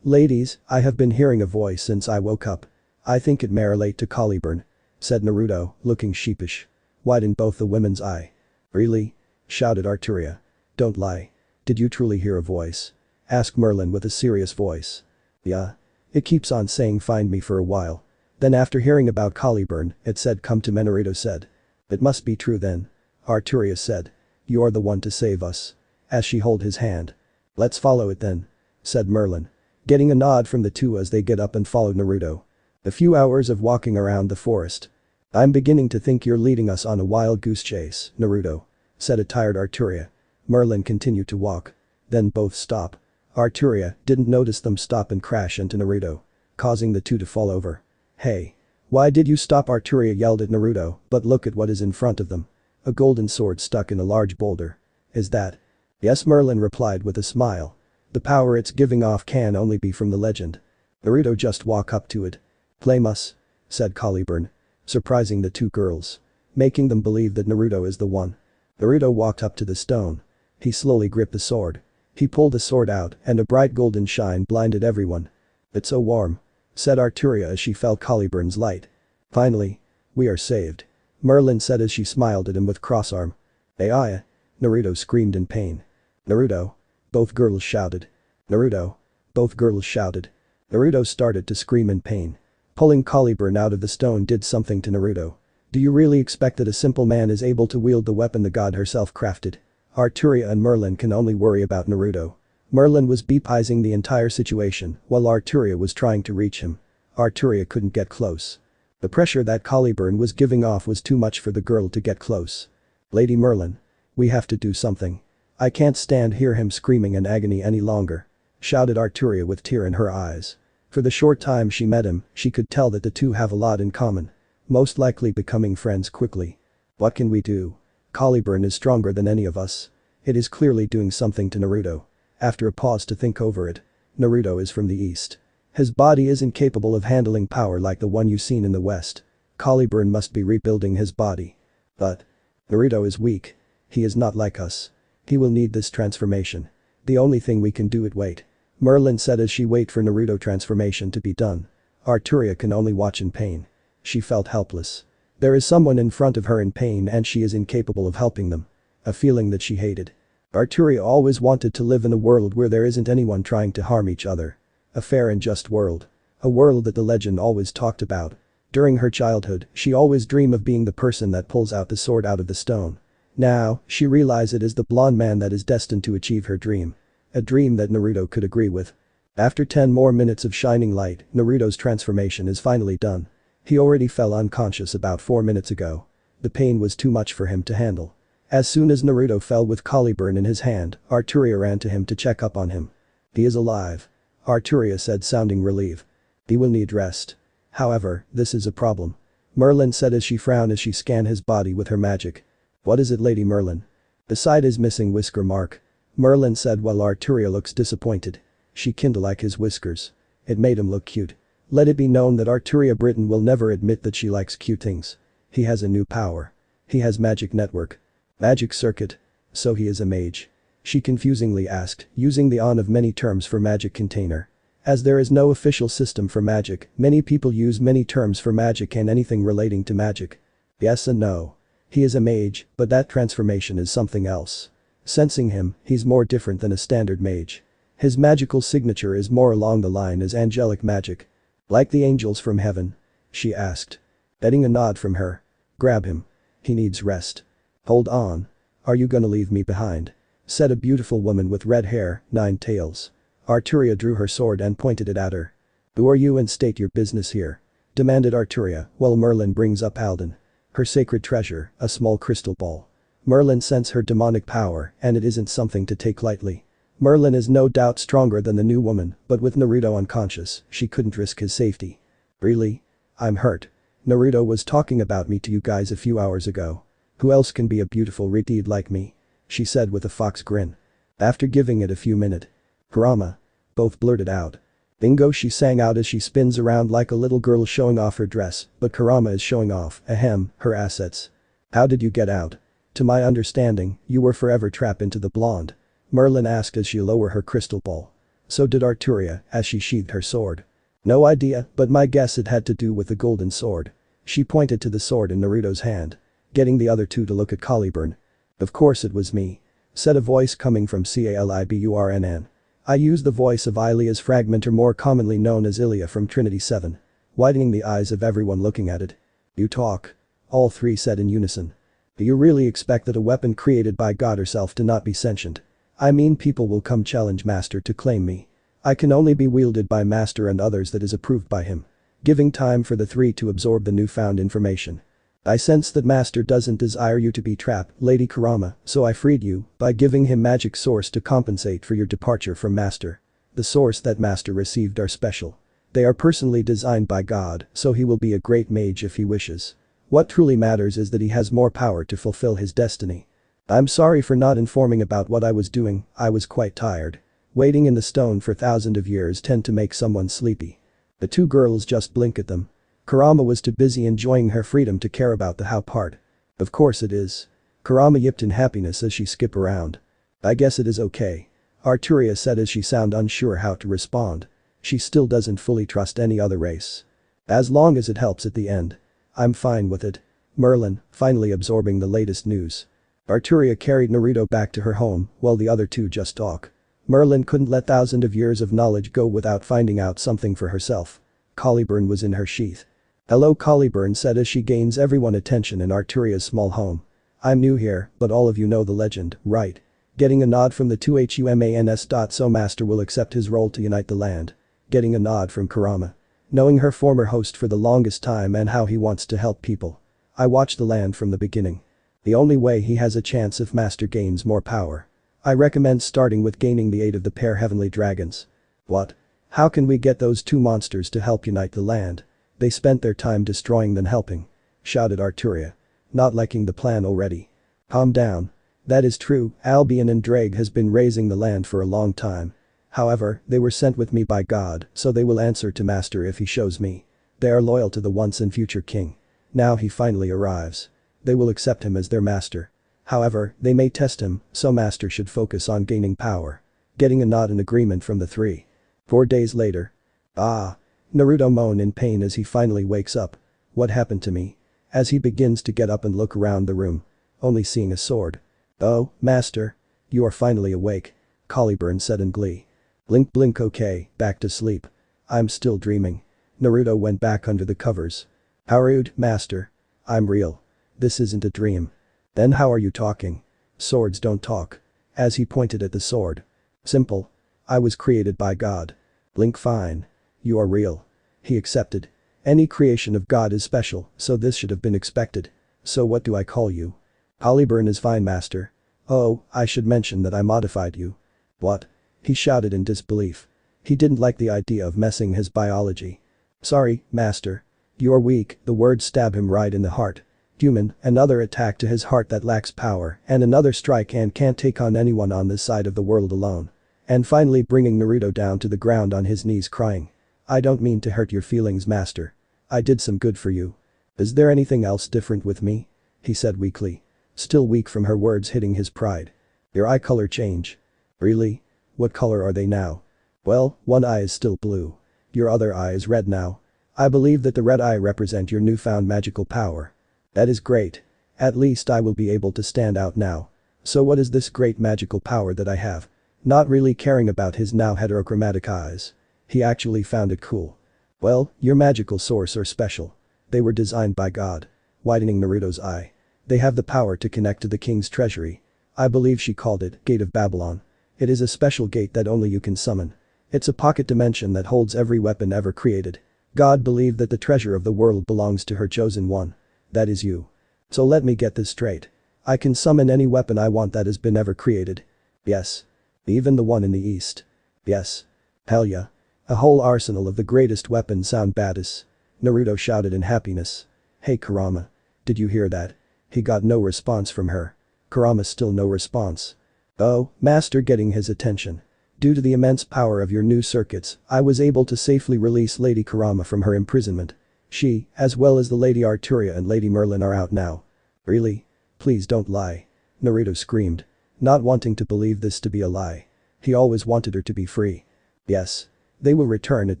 Ladies, I have been hearing a voice since I woke up. I think it may relate to Caliburn, said Naruto, looking sheepish. Widened both the women's eye. Really? Shouted Arturia. Don't lie. Did you truly hear a voice? Asked Merlin with a serious voice. Yeah. It keeps on saying find me for a while. Then after hearing about Caliburn, it said come to me, Naruto said. It must be true then. Arturia said. You are the one to save us. As she held his hand. Let's follow it then. Said Merlin. Getting a nod from the two as they get up and followed Naruto. A few hours of walking around the forest. I'm beginning to think you're leading us on a wild goose chase, Naruto. Said a tired Arturia. Merlin continued to walk. Then both stop. Arturia didn't notice them stop and crash into Naruto. Causing the two to fall over. Hey. Why did you stop? Arturia yelled at Naruto, but look at what is in front of them. A golden sword stuck in a large boulder. Is that? Yes, Merlin replied with a smile. The power it's giving off can only be from the legend. Naruto just walk up to it. Blame us. Said Caliburn. Surprising the two girls. Making them believe that Naruto is the one. Naruto walked up to the stone. He slowly gripped the sword. He pulled the sword out and a bright golden shine blinded everyone. It's so warm. Said Arturia as she felt Caliburn's light. Finally. We are saved. Merlin said as she smiled at him with cross arm. Ai. Naruto screamed in pain. Naruto. Both girls shouted. Naruto. Both girls shouted. Naruto started to scream in pain. Pulling Caliburn out of the stone did something to Naruto. Do you really expect that a simple man is able to wield the weapon the god herself crafted? Arturia and Merlin can only worry about Naruto. Merlin was beepizing the entire situation while Arturia was trying to reach him. Arturia couldn't get close. The pressure that Caliburn was giving off was too much for the girl to get close. Lady Merlin. We have to do something. I can't stand hear him screaming in agony any longer. Shouted Arturia with tear in her eyes. For the short time she met him, she could tell that the two have a lot in common. Most likely becoming friends quickly. What can we do? Caliburn is stronger than any of us. It is clearly doing something to Naruto. After a pause to think over it. Naruto is from the east. His body isn't capable of handling power like the one you've seen in the west. Caliburn must be rebuilding his body. But. Naruto is weak. He is not like us. He will need this transformation. The only thing we can do is wait. Merlin said as she wait for Naruto transformation to be done. Arturia can only watch in pain. She felt helpless. There is someone in front of her in pain and she is incapable of helping them. A feeling that she hated. Arturia always wanted to live in a world where there isn't anyone trying to harm each other. A fair and just world. A world that the legend always talked about. During her childhood, she always dreamed of being the person that pulls out the sword out of the stone. Now, she realizes it is the blonde man that is destined to achieve her dream. A dream that Naruto could agree with. After 10 more minutes of shining light, Naruto's transformation is finally done. He already fell unconscious about 4 minutes ago. The pain was too much for him to handle. As soon as Naruto fell with Caliburn in his hand, Arturia ran to him to check up on him. He is alive. Arturia said, sounding relieved. He will need rest. However, this is a problem. Merlin said as she frowned as she scanned his body with her magic. What is it, Lady Merlin? Beside his missing whisker mark. Merlin said while Arturia looks disappointed. She kindled like his whiskers. It made him look cute. Let it be known that Arturia Britain will never admit that she likes cute things. He has a new power. He has magic network. Magic circuit. So he is a mage. She confusingly asked, using the on of many terms for magic container. As there is no official system for magic, many people use many terms for magic and anything relating to magic. Yes and no. He is a mage, but that transformation is something else. Sensing him, he's more different than a standard mage. His magical signature is more along the line as angelic magic. Like the angels from heaven? She asked. Getting a nod from her. Grab him. He needs rest. Hold on. Are you gonna leave me behind? Said a beautiful woman with red hair, 9 tails. Arturia drew her sword and pointed it at her. Who are you and state your business here? Demanded Arturia while Merlin brings up Alden. Her sacred treasure, a small crystal ball. Merlin sensed her demonic power and it isn't something to take lightly. Merlin is no doubt stronger than the new woman, but with Naruto unconscious, she couldn't risk his safety. Really? I'm hurt. Naruto was talking about me to you guys a few hours ago. Who else can be a beautiful redhead like me? She said with a fox grin. After giving it a few minutes. Kurama. Both blurted out. Bingo, she sang out as she spins around like a little girl showing off her dress, but Kurama is showing off, her assets. How did you get out? To my understanding, you were forever trapped into the blonde. Merlin asked as she lowered her crystal ball. So did Arturia as she sheathed her sword. No idea, but my guess it had to do with the golden sword. She pointed to the sword in Naruto's hand. Getting the other two to look at Caliburn. Of course it was me. Said a voice coming from Caliburn. I use the voice of Ilia's fragment, or more commonly known as Ilia from Trinity 7. Widening the eyes of everyone looking at it. You talk. All three said in unison. Do you really expect that a weapon created by God herself to not be sentient? I mean, people will come challenge Master to claim me. I can only be wielded by Master and others that is approved by him. Giving time for the three to absorb the newfound information. I sense that Master doesn't desire you to be trapped, Lady Kurama, so I freed you by giving him magic source to compensate for your departure from Master. The source that Master received are special. They are personally designed by God, so he will be a great mage if he wishes. What truly matters is that he has more power to fulfill his destiny. I'm sorry for not informing about what I was doing, I was quite tired. Waiting in the stone for thousands of years tend to make someone sleepy. The two girls just blinked at them. Kurama was too busy enjoying her freedom to care about the how part. Of course it is. Kurama yipped in happiness as she skipped around. I guess it is okay. Arturia said as she sounded unsure how to respond. She still doesn't fully trust any other race. As long as it helps at the end. I'm fine with it. Merlin, finally absorbing the latest news. Arturia carried Naruto back to her home while the other two just talk. Merlin couldn't let thousands of years of knowledge go without finding out something for herself. Caliburn was in her sheath. Hello, Caliburn said as she gains everyone's attention in Arturia's small home. I'm new here, but all of you know the legend, right? Getting a nod from the two humans. So Master will accept his role to unite the land. Getting a nod from Kurama. Knowing her former host for the longest time and how he wants to help people. I watched the land from the beginning. The only way he has a chance if Master gains more power. I recommend starting with gaining the aid of the pair heavenly dragons. What? How can we get those two monsters to help unite the land? They spent their time destroying than helping. Shouted Arturia. Not liking the plan already. Calm down. That is true, Albion and Drake has been raising the land for a long time. However, they were sent with me by God, so they will answer to Master if he shows me. They are loyal to the once and future king. Now he finally arrives. They will accept him as their master. However, they may test him, so Master should focus on gaining power. Getting a nod in agreement from the three. 4 days later. Ah. Naruto moaned in pain as he finally wakes up. What happened to me? As he begins to get up and look around the room. Only seeing a sword. Oh, Master. You are finally awake. Caliburn said in glee. Blink blink okay, back to sleep. I'm still dreaming. Naruto went back under the covers. How rude, master. I'm real. This isn't a dream. Then how are you talking? Swords don't talk. As he pointed at the sword. Simple. I was created by God. Blink fine. You are real. He accepted. Any creation of God is special, so this should have been expected. So what do I call you? Caliburn is fine, master. Oh, I should mention that I modified you. What? He shouted in disbelief. He didn't like the idea of messing his biology. Sorry, master. You're weak, the words stab him right in the heart. Human, another attack to his heart that lacks power, and another strike and can't take on anyone on this side of the world alone. And finally bringing Naruto down to the ground on his knees crying. I don't mean to hurt your feelings, master. I did some good for you. Is there anything else different with me? He said weakly. Still weak from her words hitting his pride. Your eye color change. Really? What color are they now? Well, one eye is still blue. Your other eye is red now. I believe that the red eye represent your newfound magical power. That is great. At least I will be able to stand out now. So what is this great magical power that I have? Not really caring about his now heterochromatic eyes. He actually found it cool. Well, your magical source are special. They were designed by God. Widening Naruto's eye. They have the power to connect to the king's treasury. I believe she called it Gate of Babylon. It is a special gate that only you can summon. It's a pocket dimension that holds every weapon ever created. God believed that the treasure of the world belongs to her chosen one. That is you. So let me get this straight. I can summon any weapon I want that has been ever created. Yes. Even the one in the east. Yes. Hell yeah. A whole arsenal of the greatest weapons sound badass. Naruto shouted in happiness. Hey Kurama. Did you hear that? He got no response from her. Kurama still no response. Oh, master getting his attention. Due to the immense power of your new circuits, I was able to safely release Lady Kurama from her imprisonment. She, as well as the Lady Arturia and Lady Merlin are out now. Really? Please don't lie. Naruto screamed. Not wanting to believe this to be a lie. He always wanted her to be free. Yes. They will return at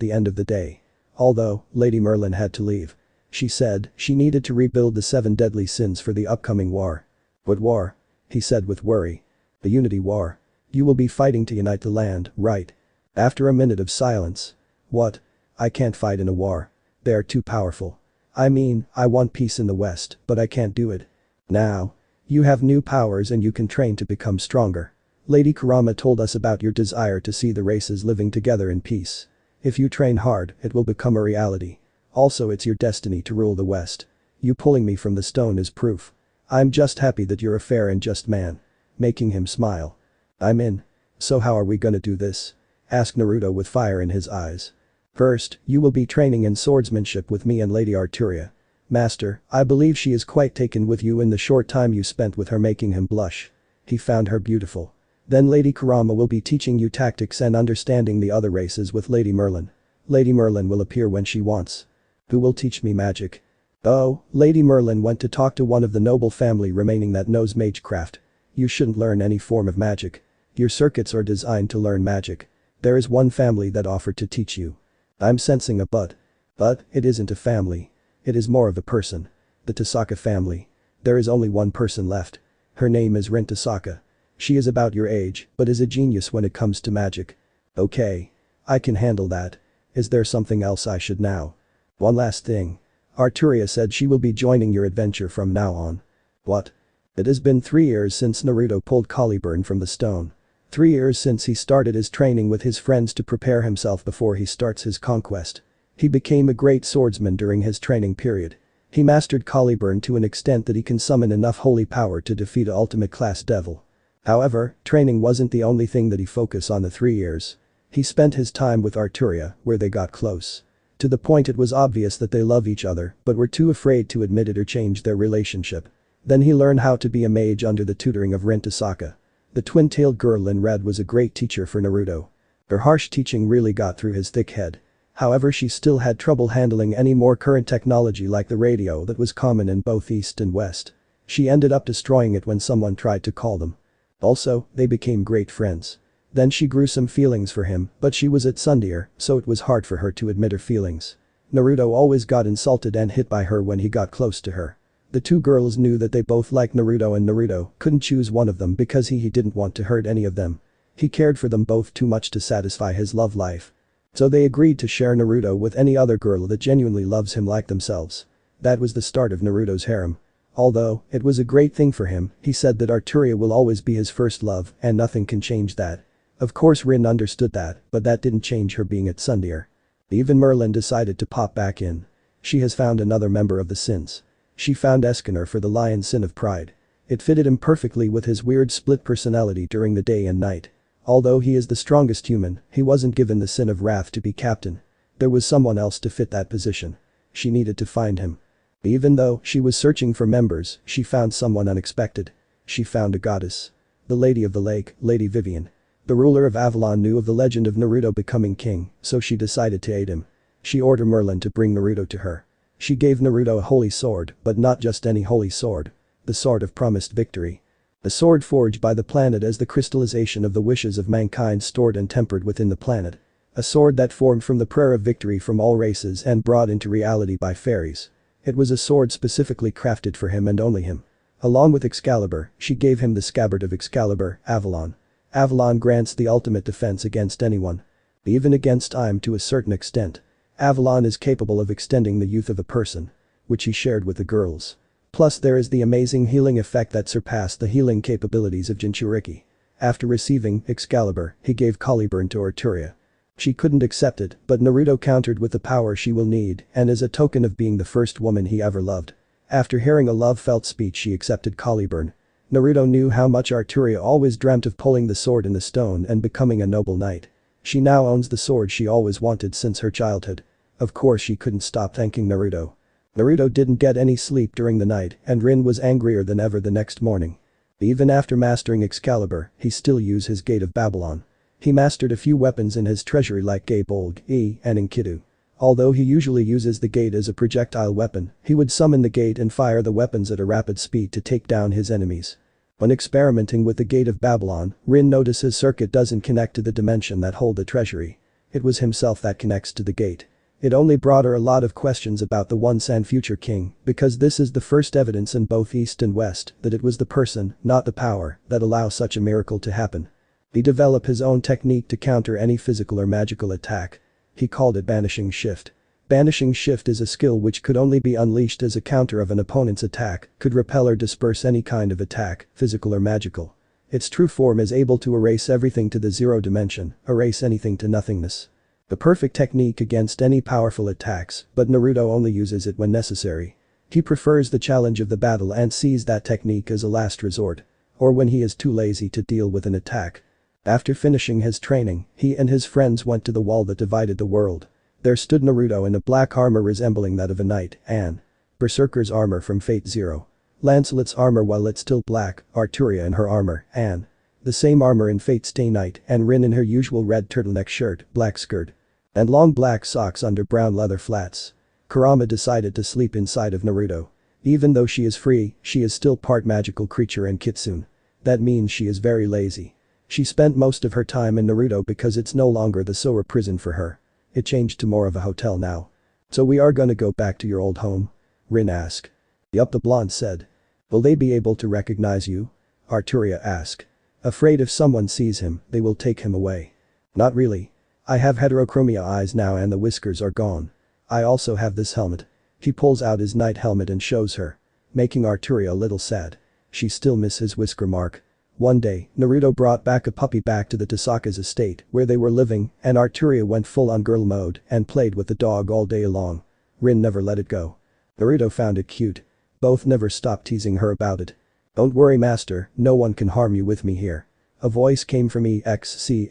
the end of the day. Although, Lady Merlin had to leave. She said she needed to rebuild the 7 deadly sins for the upcoming war. What war? He said with worry. The Unity War. You will be fighting to unite the land, right? After a minute of silence. What? I can't fight in a war. They are too powerful. I mean, I want peace in the West, but I can't do it. Now. You have new powers and you can train to become stronger. Lady Kurama told us about your desire to see the races living together in peace. If you train hard, it will become a reality. Also it's your destiny to rule the West. You pulling me from the stone is proof. I'm just happy that you're a fair and just man. Making him smile. I'm in. So how are we gonna do this? Asked Naruto with fire in his eyes. First, you will be training in swordsmanship with me and Lady Arturia. Master, I believe she is quite taken with you in the short time you spent with her making him blush. He found her beautiful. Then Lady Kurama will be teaching you tactics and understanding the other races with Lady Merlin. Lady Merlin will appear when she wants. Who will teach me magic? Oh, Lady Merlin went to talk to one of the noble family remaining that knows magecraft. You shouldn't learn any form of magic. Your circuits are designed to learn magic. There is one family that offered to teach you. I'm sensing a but. But, it isn't a family. It is more of a person. The Tasaka family. There is only one person left. Her name is Rin Tasaka. She is about your age, but is a genius when it comes to magic. Okay. I can handle that. Is there something else I should know? One last thing. Arturia said she will be joining your adventure from now on. What? It has been 3 years since Naruto pulled Caliburn from the stone. 3 years since he started his training with his friends to prepare himself before he starts his conquest. He became a great swordsman during his training period. He mastered Caliburn to an extent that he can summon enough holy power to defeat an ultimate class devil. However, training wasn't the only thing that he focused on the 3 years. He spent his time with Arturia, where they got close. To the point it was obvious that they love each other but were too afraid to admit it or change their relationship. Then he learned how to be a mage under the tutoring of Rin Tasaka. The twin-tailed girl in red was a great teacher for Naruto. Her harsh teaching really got through his thick head. However, she still had trouble handling any more current technology like the radio that was common in both East and West. She ended up destroying it when someone tried to call them. Also, they became great friends. Then she grew some feelings for him, but she was at Sundeer, so it was hard for her to admit her feelings. Naruto always got insulted and hit by her when he got close to her. The two girls knew that they both liked Naruto and Naruto couldn't choose one of them because he didn't want to hurt any of them. He cared for them both too much to satisfy his love life. So they agreed to share Naruto with any other girl that genuinely loves him like themselves. That was the start of Naruto's harem. Although, it was a great thing for him, he said that Arturia will always be his first love and nothing can change that. Of course Rin understood that, but that didn't change her being at Sundeer. Even Merlin decided to pop back in. She has found another member of the sins. She found Escanor for the lion sin of pride. It fitted him perfectly with his weird split personality during the day and night. Although he is the strongest human, he wasn't given the sin of wrath to be captain. There was someone else to fit that position. She needed to find him. Even though she was searching for members, she found someone unexpected. She found a goddess. The Lady of the Lake, Lady Vivian. The ruler of Avalon knew of the legend of Naruto becoming king, so she decided to aid him. She ordered Merlin to bring Naruto to her. She gave Naruto a holy sword, but not just any holy sword. The sword of promised victory. The sword forged by the planet as the crystallization of the wishes of mankind stored and tempered within the planet. A sword that formed from the prayer of victory from all races and brought into reality by fairies. It was a sword specifically crafted for him and only him. Along with Excalibur, she gave him the scabbard of Excalibur, Avalon. Avalon grants the ultimate defense against anyone. Even against time to a certain extent. Avalon is capable of extending the youth of a person. Which he shared with the girls. Plus there is the amazing healing effect that surpassed the healing capabilities of Jinchuriki. After receiving Excalibur, he gave Caliburn to Arturia. She couldn't accept it, but Naruto countered with the power she will need and as a token of being the first woman he ever loved. After hearing a love-felt speech she accepted Caliburn. Naruto knew how much Arturia always dreamt of pulling the sword in the stone and becoming a noble knight. She now owns the sword she always wanted since her childhood. Of course she couldn't stop thanking Naruto. Naruto didn't get any sleep during the night and Rin was angrier than ever the next morning. Even after mastering Excalibur, he still used his Gate of Babylon. He mastered a few weapons in his treasury like Gabolg, and Enkidu. Although he usually uses the gate as a projectile weapon, he would summon the gate and fire the weapons at a rapid speed to take down his enemies. When experimenting with the Gate of Babylon, Rin noticed his circuit doesn't connect to the dimension that hold the treasury. It was himself that connects to the gate. It only brought her a lot of questions about the once and future king, because this is the first evidence in both East and West that it was the person, not the power, that allows such a miracle to happen. He developed his own technique to counter any physical or magical attack. He called it Banishing Shift. Banishing Shift is a skill which could only be unleashed as a counter of an opponent's attack, could repel or disperse any kind of attack, physical or magical. Its true form is able to erase everything to the zero dimension, erase anything to nothingness. The perfect technique against any powerful attacks, but Naruto only uses it when necessary. He prefers the challenge of the battle and sees that technique as a last resort. Or when he is too lazy to deal with an attack. After finishing his training, he and his friends went to the wall that divided the world. There stood Naruto in a black armor resembling that of a knight, and Berserker's armor from Fate Zero. Lancelot's armor while it's still black, Arturia in her armor, and the same armor in Fate Stay Night and Rin in her usual red turtleneck shirt, black skirt, and long black socks under brown leather flats. Kurama decided to sleep inside of Naruto. Even though she is free, she is still part magical creature and kitsune. That means she is very lazy. She spent most of her time in Naruto because it's no longer the Sora prison for her. It changed to more of a hotel now. So we are gonna go back to your old home? Rin asked. Yup, the blonde said. Will they be able to recognize you? Arturia asked. Afraid if someone sees him, they will take him away. Not really. I have heterochromia eyes now and the whiskers are gone. I also have this helmet. He pulls out his knight helmet and shows her. Making Arturia a little sad. She still miss his whisker mark. One day, Naruto brought back a puppy back to the Tasaka's estate where they were living and Arturia went full on girl mode and played with the dog all day long. Rin never let it go. Naruto found it cute. Both never stopped teasing her about it. Don't worry master, no one can harm you with me here. A voice came from Excalibur.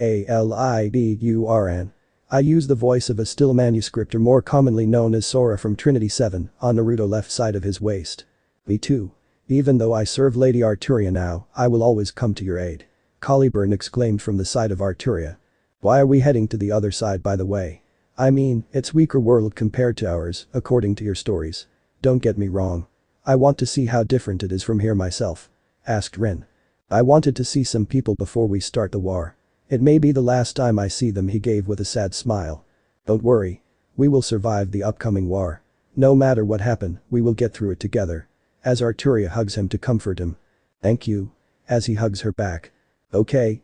I use the voice of a still manuscript or more commonly known as Sora from Trinity 7 on Naruto left side of his waist. Me too. Even though I serve Lady Arturia now, I will always come to your aid. Caliburn exclaimed from the side of Arturia. Why are we heading to the other side by the way? I mean, it's weaker world compared to ours, according to your stories. Don't get me wrong. I want to see how different it is from here myself. Asked Rin. I wanted to see some people before we start the war. It may be the last time I see them, he gave with a sad smile. Don't worry. We will survive the upcoming war. No matter what happen, we will get through it together. as Arturia hugs him to comfort him. Thank you. As he hugs her back. Okay.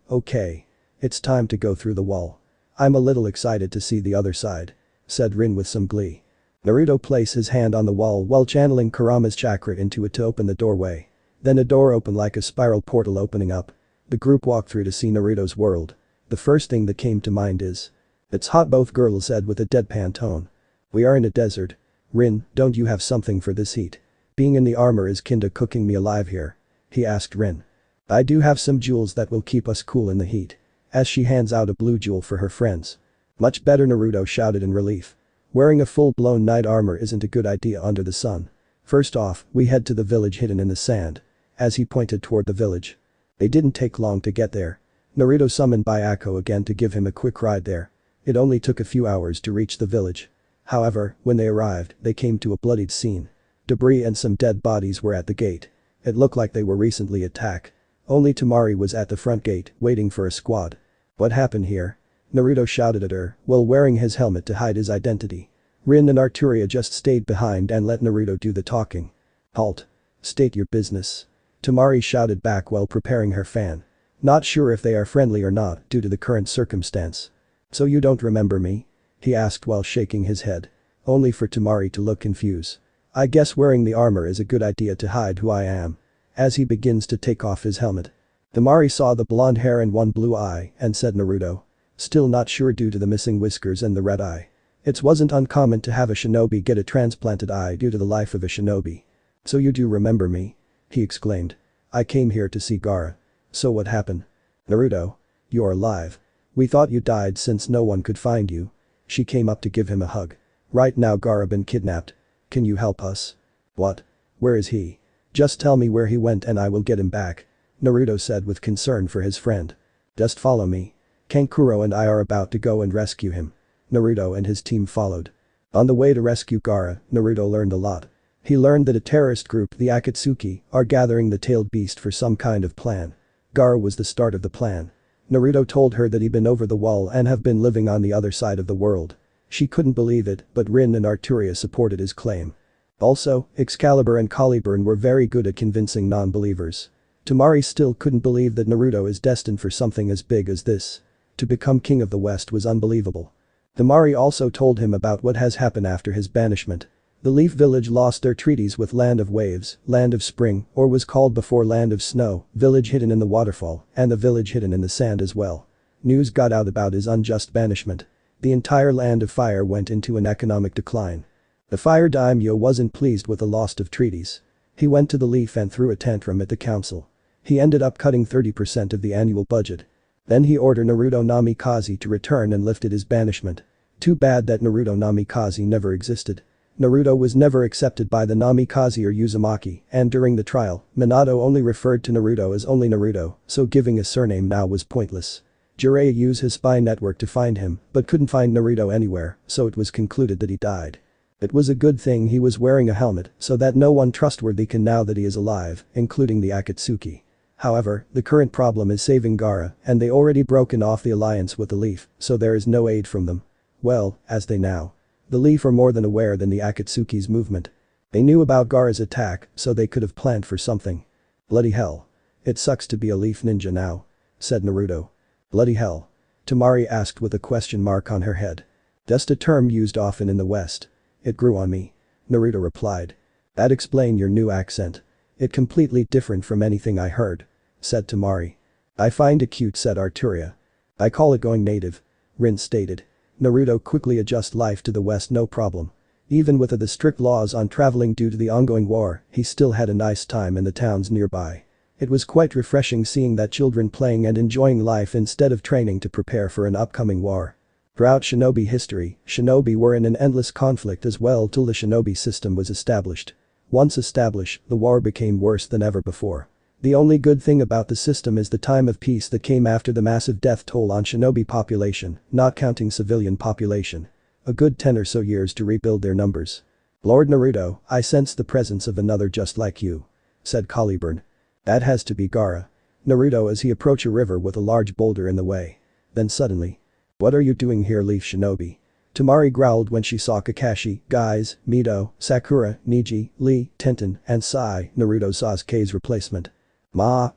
It's time to go through the wall. I'm a little excited to see the other side, said Rin with some glee. Naruto placed his hand on the wall while channeling Kurama's chakra into it to open the doorway. Then a door opened like a spiral portal opening up. The group walked through to see Naruto's world. The first thing that came to mind is, "It's hot," both girls said with a deadpan tone. "We are in a desert. Rin, don't you have something for this heat? Being in the armor is kinda cooking me alive here," he asked Rin. "I do have some jewels that will keep us cool in the heat," as she hands out a blue jewel for her friends. "Much better," Naruto shouted in relief. "Wearing a full-blown knight armor isn't a good idea under the sun. First off, we head to the village hidden in the sand," as he pointed toward the village. They didn't take long to get there. Naruto summoned Byako again to give him a quick ride there. It only took a few hours to reach the village. However, when they arrived, they came to a bloodied scene. Debris and some dead bodies were at the gate. It looked like they were recently attacked. Only Temari was at the front gate, waiting for a squad. "What happened here?" Naruto shouted at her, while wearing his helmet to hide his identity. Rin and Arturia just stayed behind and let Naruto do the talking. "Halt. State your business." Temari shouted back while preparing her fan. Not sure if they are friendly or not due to the current circumstance. "So you don't remember me?" he asked while shaking his head. Only for Temari to look confused. "I guess wearing the armor is a good idea to hide who I am." As he begins to take off his helmet. Temari saw the blonde hair and one blue eye and said, "Naruto." Still not sure due to the missing whiskers and the red eye. It wasn't uncommon to have a shinobi get a transplanted eye due to the life of a shinobi. "So you do remember me?" he exclaimed. "I came here to see Gaara." "So what happened?" "Naruto. You're alive. We thought you died since no one could find you." She came up to give him a hug. "Right now Gaara been kidnapped. Can you help us?" "What? Where is he?" "Just tell me where he went and I will get him back," Naruto said with concern for his friend. "Just follow me. Kankuro and I are about to go and rescue him." Naruto and his team followed. On the way to rescue Gaara, Naruto learned a lot. He learned that a terrorist group, the Akatsuki, are gathering the tailed beast for some kind of plan. Gaara was the start of the plan. Naruto told her that he'd been over the wall and have been living on the other side of the world. She couldn't believe it, but Rin and Arturia supported his claim. Also, Excalibur and Caliburn were very good at convincing non-believers. Temari still couldn't believe that Naruto is destined for something as big as this. To become king of the West was unbelievable. Temari also told him about what has happened after his banishment. The Leaf Village lost their treaties with Land of Waves, Land of Spring, or was called before Land of Snow, village hidden in the waterfall, and the village hidden in the sand as well. News got out about his unjust banishment. The entire Land of Fire went into an economic decline. The Fire Daimyo wasn't pleased with the loss of treaties. He went to the Leaf and threw a tantrum at the council. He ended up cutting 30% of the annual budget. Then he ordered Naruto Namikaze to return and lifted his banishment. Too bad that Naruto Namikaze never existed. Naruto was never accepted by the Namikaze or Uzumaki, and during the trial, Minato only referred to Naruto as only Naruto, so giving a surname now was pointless. Jiraiya used his spy network to find him, but couldn't find Naruto anywhere, so it was concluded that he died. It was a good thing he was wearing a helmet so that no one trustworthy can now that he is alive, including the Akatsuki. However, the current problem is saving Gaara, and they already broken off the alliance with the Leaf, so there is no aid from them. Well, as they now. The Leaf are more than aware than the Akatsuki's movement. They knew about Gaara's attack, so they could have planned for something. "Bloody hell. It sucks to be a Leaf ninja now," said Naruto. "Bloody hell?" Temari asked with a question mark on her head. "Just a term used often in the West. It grew on me," Naruto replied. "That explain your new accent. It completely different from anything I heard," said Temari. "I find it cute," said Arturia. "I call it going native," Rin stated. Naruto quickly adjust life to the West no problem. Even with the strict laws on traveling due to the ongoing war, he still had a nice time in the towns nearby. It was quite refreshing seeing that children playing and enjoying life instead of training to prepare for an upcoming war. Throughout shinobi history, shinobi were in an endless conflict as well till the shinobi system was established. Once established, the war became worse than ever before. The only good thing about the system is the time of peace that came after the massive death toll on shinobi population, not counting civilian population. A good 10 or so years to rebuild their numbers. "Lord Naruto, I sense the presence of another just like you," said Caliburn. "That has to be Gaara." Naruto as he approached a river with a large boulder in the way. Then suddenly. "What are you doing here, Leaf Shinobi?" Temari growled when she saw Kakashi, Guys, Mito, Sakura, Neji, Lee, Tenten, and Sai, Naruto Sasuke's replacement. Ma.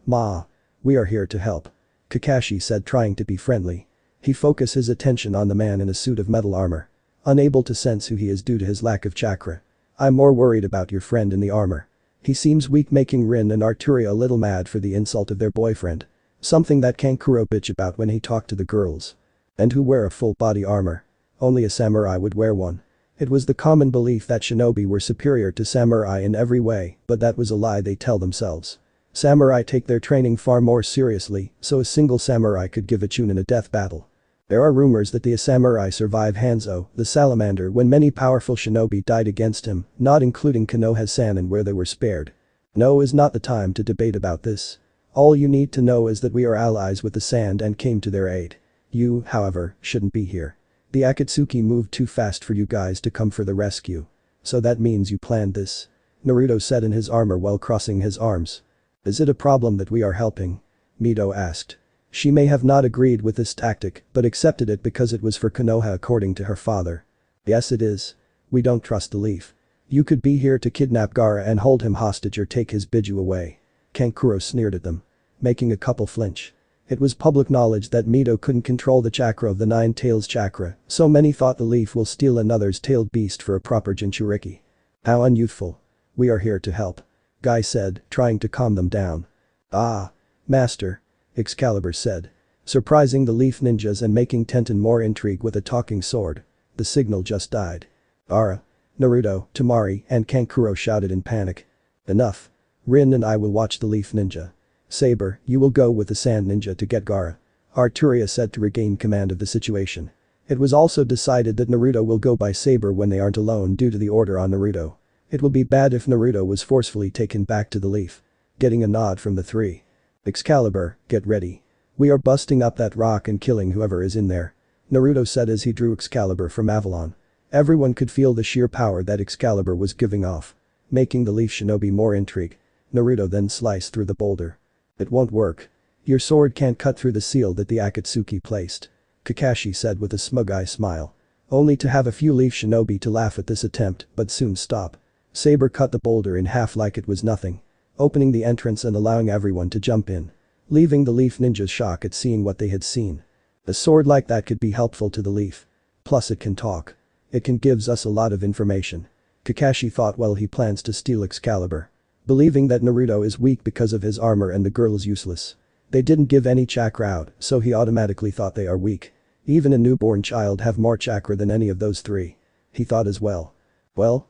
We are here to help. Kakashi said, trying to be friendly. He focused his attention on the man in a suit of metal armor. Unable to sense who he is due to his lack of chakra. I'm more worried about your friend in the armor. He seems weak, making Rin and Arturia a little mad for the insult of their boyfriend. Something that Kankuro bitch about when he talked to the girls. And who wear a full body armor. Only a samurai would wear one. It was the common belief that shinobi were superior to samurai in every way, but that was a lie they tell themselves. Samurai take their training far more seriously, so a single samurai could give a tune in a death battle. There are rumors that the samurai survive Hanzo, the salamander, when many powerful shinobi died against him, not including Konoha-san, and where they were spared. No is not the time to debate about this. All you need to know is that we are allies with the Sand and came to their aid. You, however, shouldn't be here. The Akatsuki moved too fast for you guys to come for the rescue. So that means you planned this? Naruto said in his armor while crossing his arms. Is it a problem that we are helping? Mito asked. She may have not agreed with this tactic, but accepted it because it was for Konoha according to her father. Yes, it is. We don't trust the Leaf. You could be here to kidnap Gaara and hold him hostage or take his Biju away. Kankuro sneered at them. Making a couple flinch. It was public knowledge that Mito couldn't control the chakra of the Nine Tails chakra, so many thought the Leaf will steal another's tailed beast for a proper Jinchuriki. How unyouthful. We are here to help. Guy said, trying to calm them down. Ah. Master. Excalibur said. Surprising the Leaf ninjas and making Tenten more intrigued with a talking sword. The signal just died. Gaara, Naruto, Temari, and Kankuro shouted in panic. Enough. Rin and I will watch the Leaf ninja. Saber, you will go with the Sand ninja to get Gaara. Arturia said to regain command of the situation. It was also decided that Naruto will go by Saber when they aren't alone due to the order on Naruto. It will be bad if Naruto was forcefully taken back to the Leaf. Getting a nod from the three. Excalibur, get ready. We are busting up that rock and killing whoever is in there. Naruto said as he drew Excalibur from Avalon. Everyone could feel the sheer power that Excalibur was giving off. Making the Leaf shinobi more intrigued. Naruto then sliced through the boulder. It won't work. Your sword can't cut through the seal that the Akatsuki placed. Kakashi said with a smug-eye smile. Only to have a few Leaf shinobi to laugh at this attempt, but soon stop. Saber cut the boulder in half like it was nothing. Opening the entrance and allowing everyone to jump in. Leaving the Leaf ninjas shocked at seeing what they had seen. A sword like that could be helpful to the Leaf. Plus it can talk. It can gives us a lot of information. Kakashi thought while he plans to steal Excalibur. Believing that Naruto is weak because of his armor and the girls useless. They didn't give any chakra out, so he automatically thought they are weak. Even a newborn child have more chakra than any of those three. He thought as well. Well.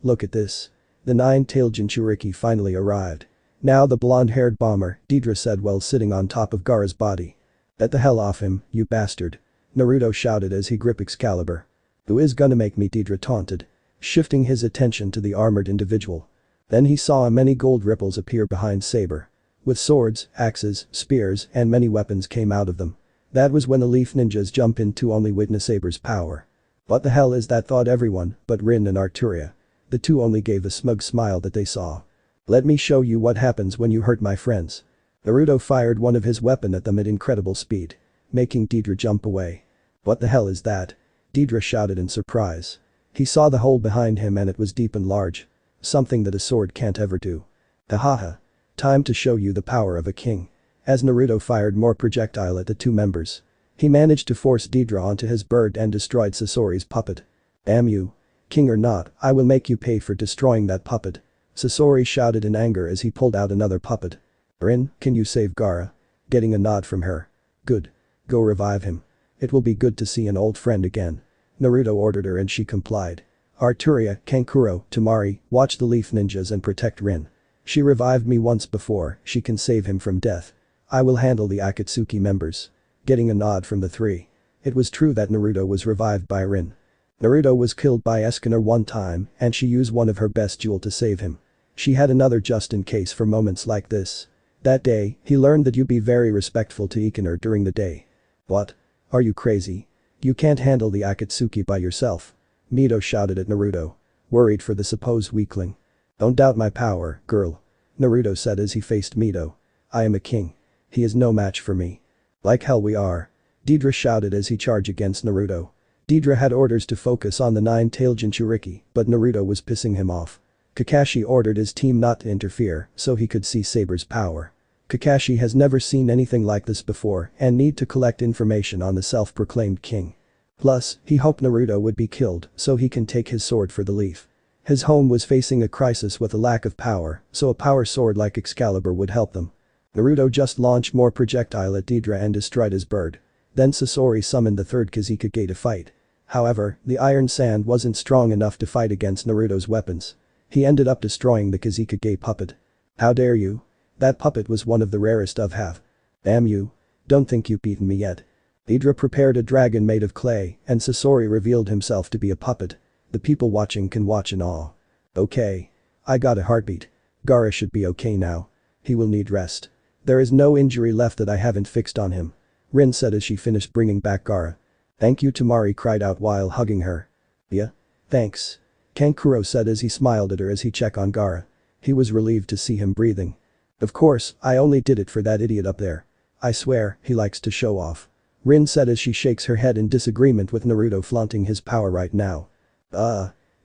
Look at this. The nine-tailed Jinchuriki finally arrived. Now the blonde-haired bomber, Deidre said while sitting on top of Gaara's body. Get the hell off him, you bastard. Naruto shouted as he gripped Excalibur. Who is gonna make me? Deidre taunted. Shifting his attention to the armored individual. Then he saw many gold ripples appear behind Saber. With swords, axes, spears, and many weapons came out of them. That was when the Leaf ninjas jump in to only witness Saber's power. What the hell is that, thought everyone, but Rin and Arturia. The two only gave a smug smile that they saw. Let me show you what happens when you hurt my friends. Naruto fired one of his weapon at them at incredible speed. Making Deidre jump away. What the hell is that? Deidre shouted in surprise. He saw the hole behind him and it was deep and large. Something that a sword can't ever do. Hahaha. Time to show you the power of a king. As Naruto fired more projectile at the two members. He managed to force Deidre onto his bird and destroyed Sasori's puppet. Damn you. King or not, I will make you pay for destroying that puppet. Sasori shouted in anger as he pulled out another puppet. Rin, can you save Gaara? Getting a nod from her. Good. Go revive him. It will be good to see an old friend again. Naruto ordered her and she complied. Arturia, Kankuro, Temari, watch the Leaf ninjas and protect Rin. She revived me once before, she can save him from death. I will handle the Akatsuki members. Getting a nod from the three. It was true that Naruto was revived by Rin. Naruto was killed by Escanor one time and she used one of her best jewel to save him. She had another just in case for moments like this. That day, he learned that you be very respectful to Escanor during the day. What? Are you crazy? You can't handle the Akatsuki by yourself. Mito shouted at Naruto. Worried for the supposed weakling. Don't doubt my power, girl. Naruto said as he faced Mito. I am a king. He is no match for me. Like hell we are. Deidre shouted as he charged against Naruto. Deidara had orders to focus on the nine-tailed Jinchuriki, but Naruto was pissing him off. Kakashi ordered his team not to interfere so he could see Saber's power. Kakashi has never seen anything like this before and need to collect information on the self-proclaimed king. Plus, he hoped Naruto would be killed so he can take his sword for the leaf. His home was facing a crisis with a lack of power, so a power sword like Excalibur would help them. Naruto just launched more projectile at Deidara and destroyed his bird. Then Sasori summoned the third Kazekage to fight. However, the iron sand wasn't strong enough to fight against Naruto's weapons. He ended up destroying the Kazekage puppet. How dare you? That puppet was one of the rarest of have. Damn you. Don't think you've beaten me yet. Deidara prepared a dragon made of clay and Sasori revealed himself to be a puppet. The people watching can watch in awe. Okay. I got a heartbeat. Gaara should be okay now. He will need rest. There is no injury left that I haven't fixed on him. Rin said as she finished bringing back Gaara. Thank you, Tamari cried out while hugging her. Yeah? Thanks. Kankuro said as he smiled at her as he checked on Gaara. He was relieved to see him breathing. Of course, I only did it for that idiot up there. I swear, he likes to show off. Rin said as she shakes her head in disagreement with Naruto flaunting his power right now.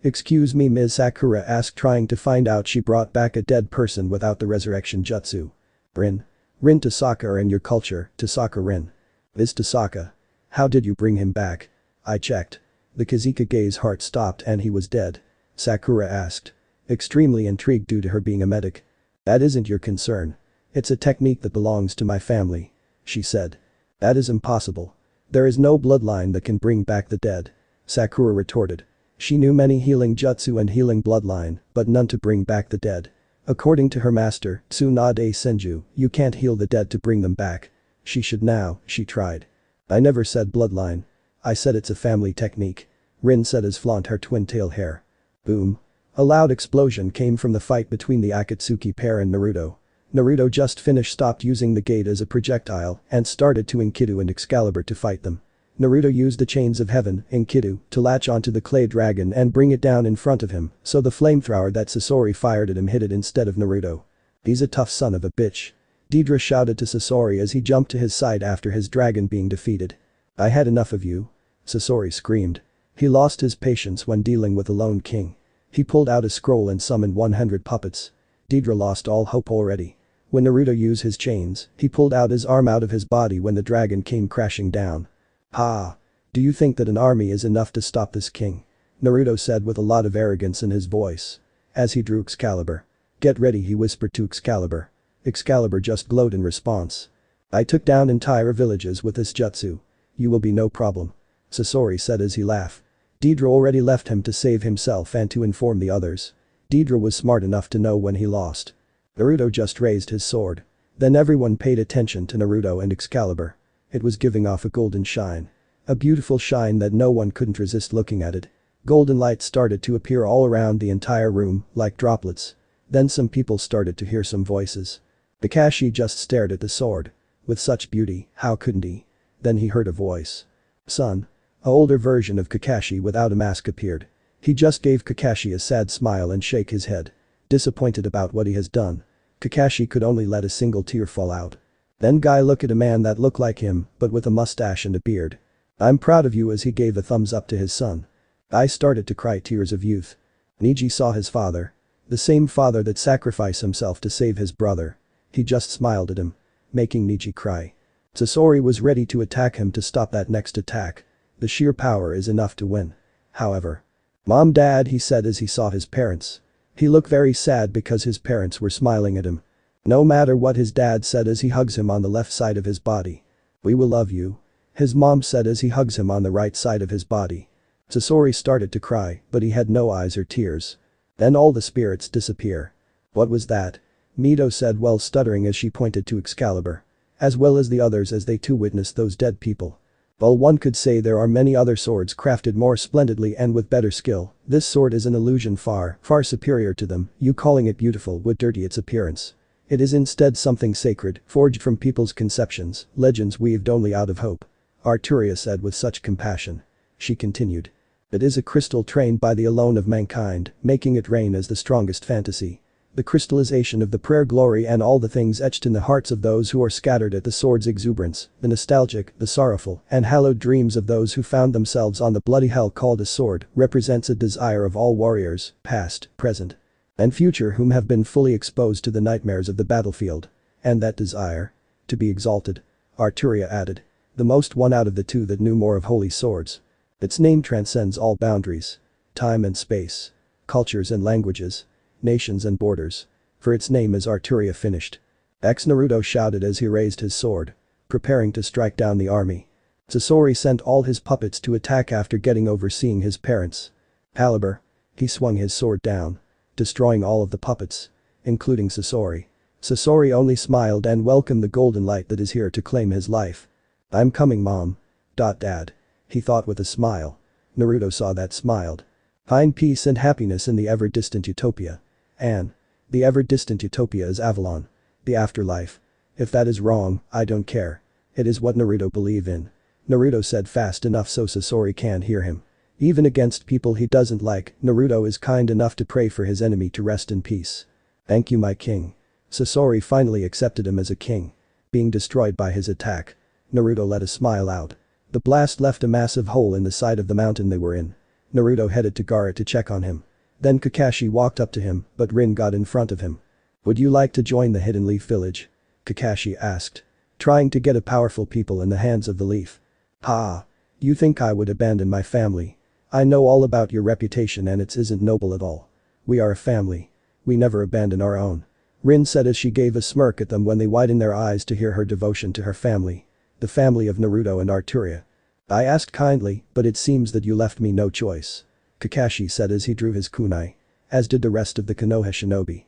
Excuse me, Ms. Sakura asked, trying to find out she brought back a dead person without the resurrection jutsu. Rin Tasaka and your culture, Tasaka Rin. Ms. Tasaka. How did you bring him back? I checked. The Kazekage's heart stopped and he was dead. Sakura asked. Extremely intrigued due to her being a medic. That isn't your concern. It's a technique that belongs to my family. She said. That is impossible. There is no bloodline that can bring back the dead. Sakura retorted. She knew many healing jutsu and healing bloodline, but none to bring back the dead. According to her master, Tsunade Senju, you can't heal the dead to bring them back. She should now, she tried. I never said bloodline. I said it's a family technique. Rin said as flaunt her twin-tail hair. Boom. A loud explosion came from the fight between the Akatsuki pair and Naruto. Naruto just stopped using the gate as a projectile and started to Enkidu and Excalibur to fight them. Naruto used the chains of heaven, Enkidu, to latch onto the clay dragon and bring it down in front of him, so the flamethrower that Sasori fired at him hit it instead of Naruto. He's a tough son of a bitch. Deidara shouted to Sasori as he jumped to his side after his dragon being defeated. I had enough of you. Sasori screamed. He lost his patience when dealing with a lone king. He pulled out a scroll and summoned 100 puppets. Deidara lost all hope already. When Naruto used his chains, he pulled out his arm out of his body when the dragon came crashing down. Ha! Do you think that an army is enough to stop this king? Naruto said with a lot of arrogance in his voice. As he drew Excalibur. Get ready, he whispered to Excalibur. Excalibur just glowed in response. I took down entire villages with this jutsu. You will be no problem. Sasori said as he laughed. Deidara already left him to save himself and to inform the others. Deidara was smart enough to know when he lost. Naruto just raised his sword. Then everyone paid attention to Naruto and Excalibur. It was giving off a golden shine. A beautiful shine that no one couldn't resist looking at it. Golden light started to appear all around the entire room, like droplets. Then some people started to hear some voices. Kakashi just stared at the sword. With such beauty, how couldn't he? Then he heard a voice. Son. An older version of Kakashi without a mask appeared. He just gave Kakashi a sad smile and shake his head. Disappointed about what he has done. Kakashi could only let a single tear fall out. Then Guy looked at a man that looked like him, but with a mustache and a beard. I'm proud of you, as he gave a thumbs up to his son. Guy started to cry tears of youth. Neji saw his father. The same father that sacrificed himself to save his brother. He just smiled at him. Making Neji cry. Sasori was ready to attack him to stop that next attack. The sheer power is enough to win. However. Mom, Dad, he said as he saw his parents. He looked very sad because his parents were smiling at him. No matter what his dad said as he hugs him on the left side of his body. We will love you. His mom said as he hugs him on the right side of his body. Sasori started to cry, but he had no eyes or tears. Then all the spirits disappear. What was that? Mito said while stuttering as she pointed to Excalibur. As well as the others as they too witnessed those dead people. While one could say there are many other swords crafted more splendidly and with better skill, this sword is an illusion far superior to them. You calling it beautiful would dirty its appearance. It is instead something sacred, forged from people's conceptions, legends weaved only out of hope. Arturia said with such compassion. She continued. It is a crystal trained by the alone of mankind, making it reign as the strongest fantasy. The crystallization of the prayer glory and all the things etched in the hearts of those who are scattered at the sword's exuberance, the nostalgic, the sorrowful, and hallowed dreams of those who found themselves on the bloody hell called a sword, represents a desire of all warriors, past, present, and future whom have been fully exposed to the nightmares of the battlefield. And that desire? To be exalted. Arturia added. The most one out of the two that knew more of holy swords. Its name transcends all boundaries. Time and space. Cultures and languages. Nations and borders. For its name is Arturia finished. Naruto shouted as he raised his sword. Preparing to strike down the army. Sasori sent all his puppets to attack after getting over seeing his parents. Caliber. He swung his sword down. Destroying all of the puppets. Including Sasori. Sasori only smiled and welcomed the golden light that is here to claim his life. I'm coming, Mom. Dad. He thought with a smile. Naruto saw that smiled. Find peace and happiness in the ever-distant utopia. And the ever-distant utopia is Avalon. The afterlife. If that is wrong, I don't care. It is what Naruto believe in. Naruto said fast enough so Sasori can't hear him. Even against people he doesn't like, Naruto is kind enough to pray for his enemy to rest in peace. Thank you, my king. Sasori finally accepted him as a king. Being destroyed by his attack. Naruto let a smile out. The blast left a massive hole in the side of the mountain they were in. Naruto headed to Gaara to check on him. Then Kakashi walked up to him, but Rin got in front of him. Would you like to join the Hidden Leaf Village? Kakashi asked. Trying to get a powerful people in the hands of the leaf. Ha! You think I would abandon my family? I know all about your reputation and it isn't noble at all. We are a family. We never abandon our own. Rin said as she gave a smirk at them when they widened their eyes to hear her devotion to her family. The family of Naruto and Arturia. I asked kindly, but it seems that you left me no choice. Kakashi said as he drew his kunai. As did the rest of the Konoha shinobi.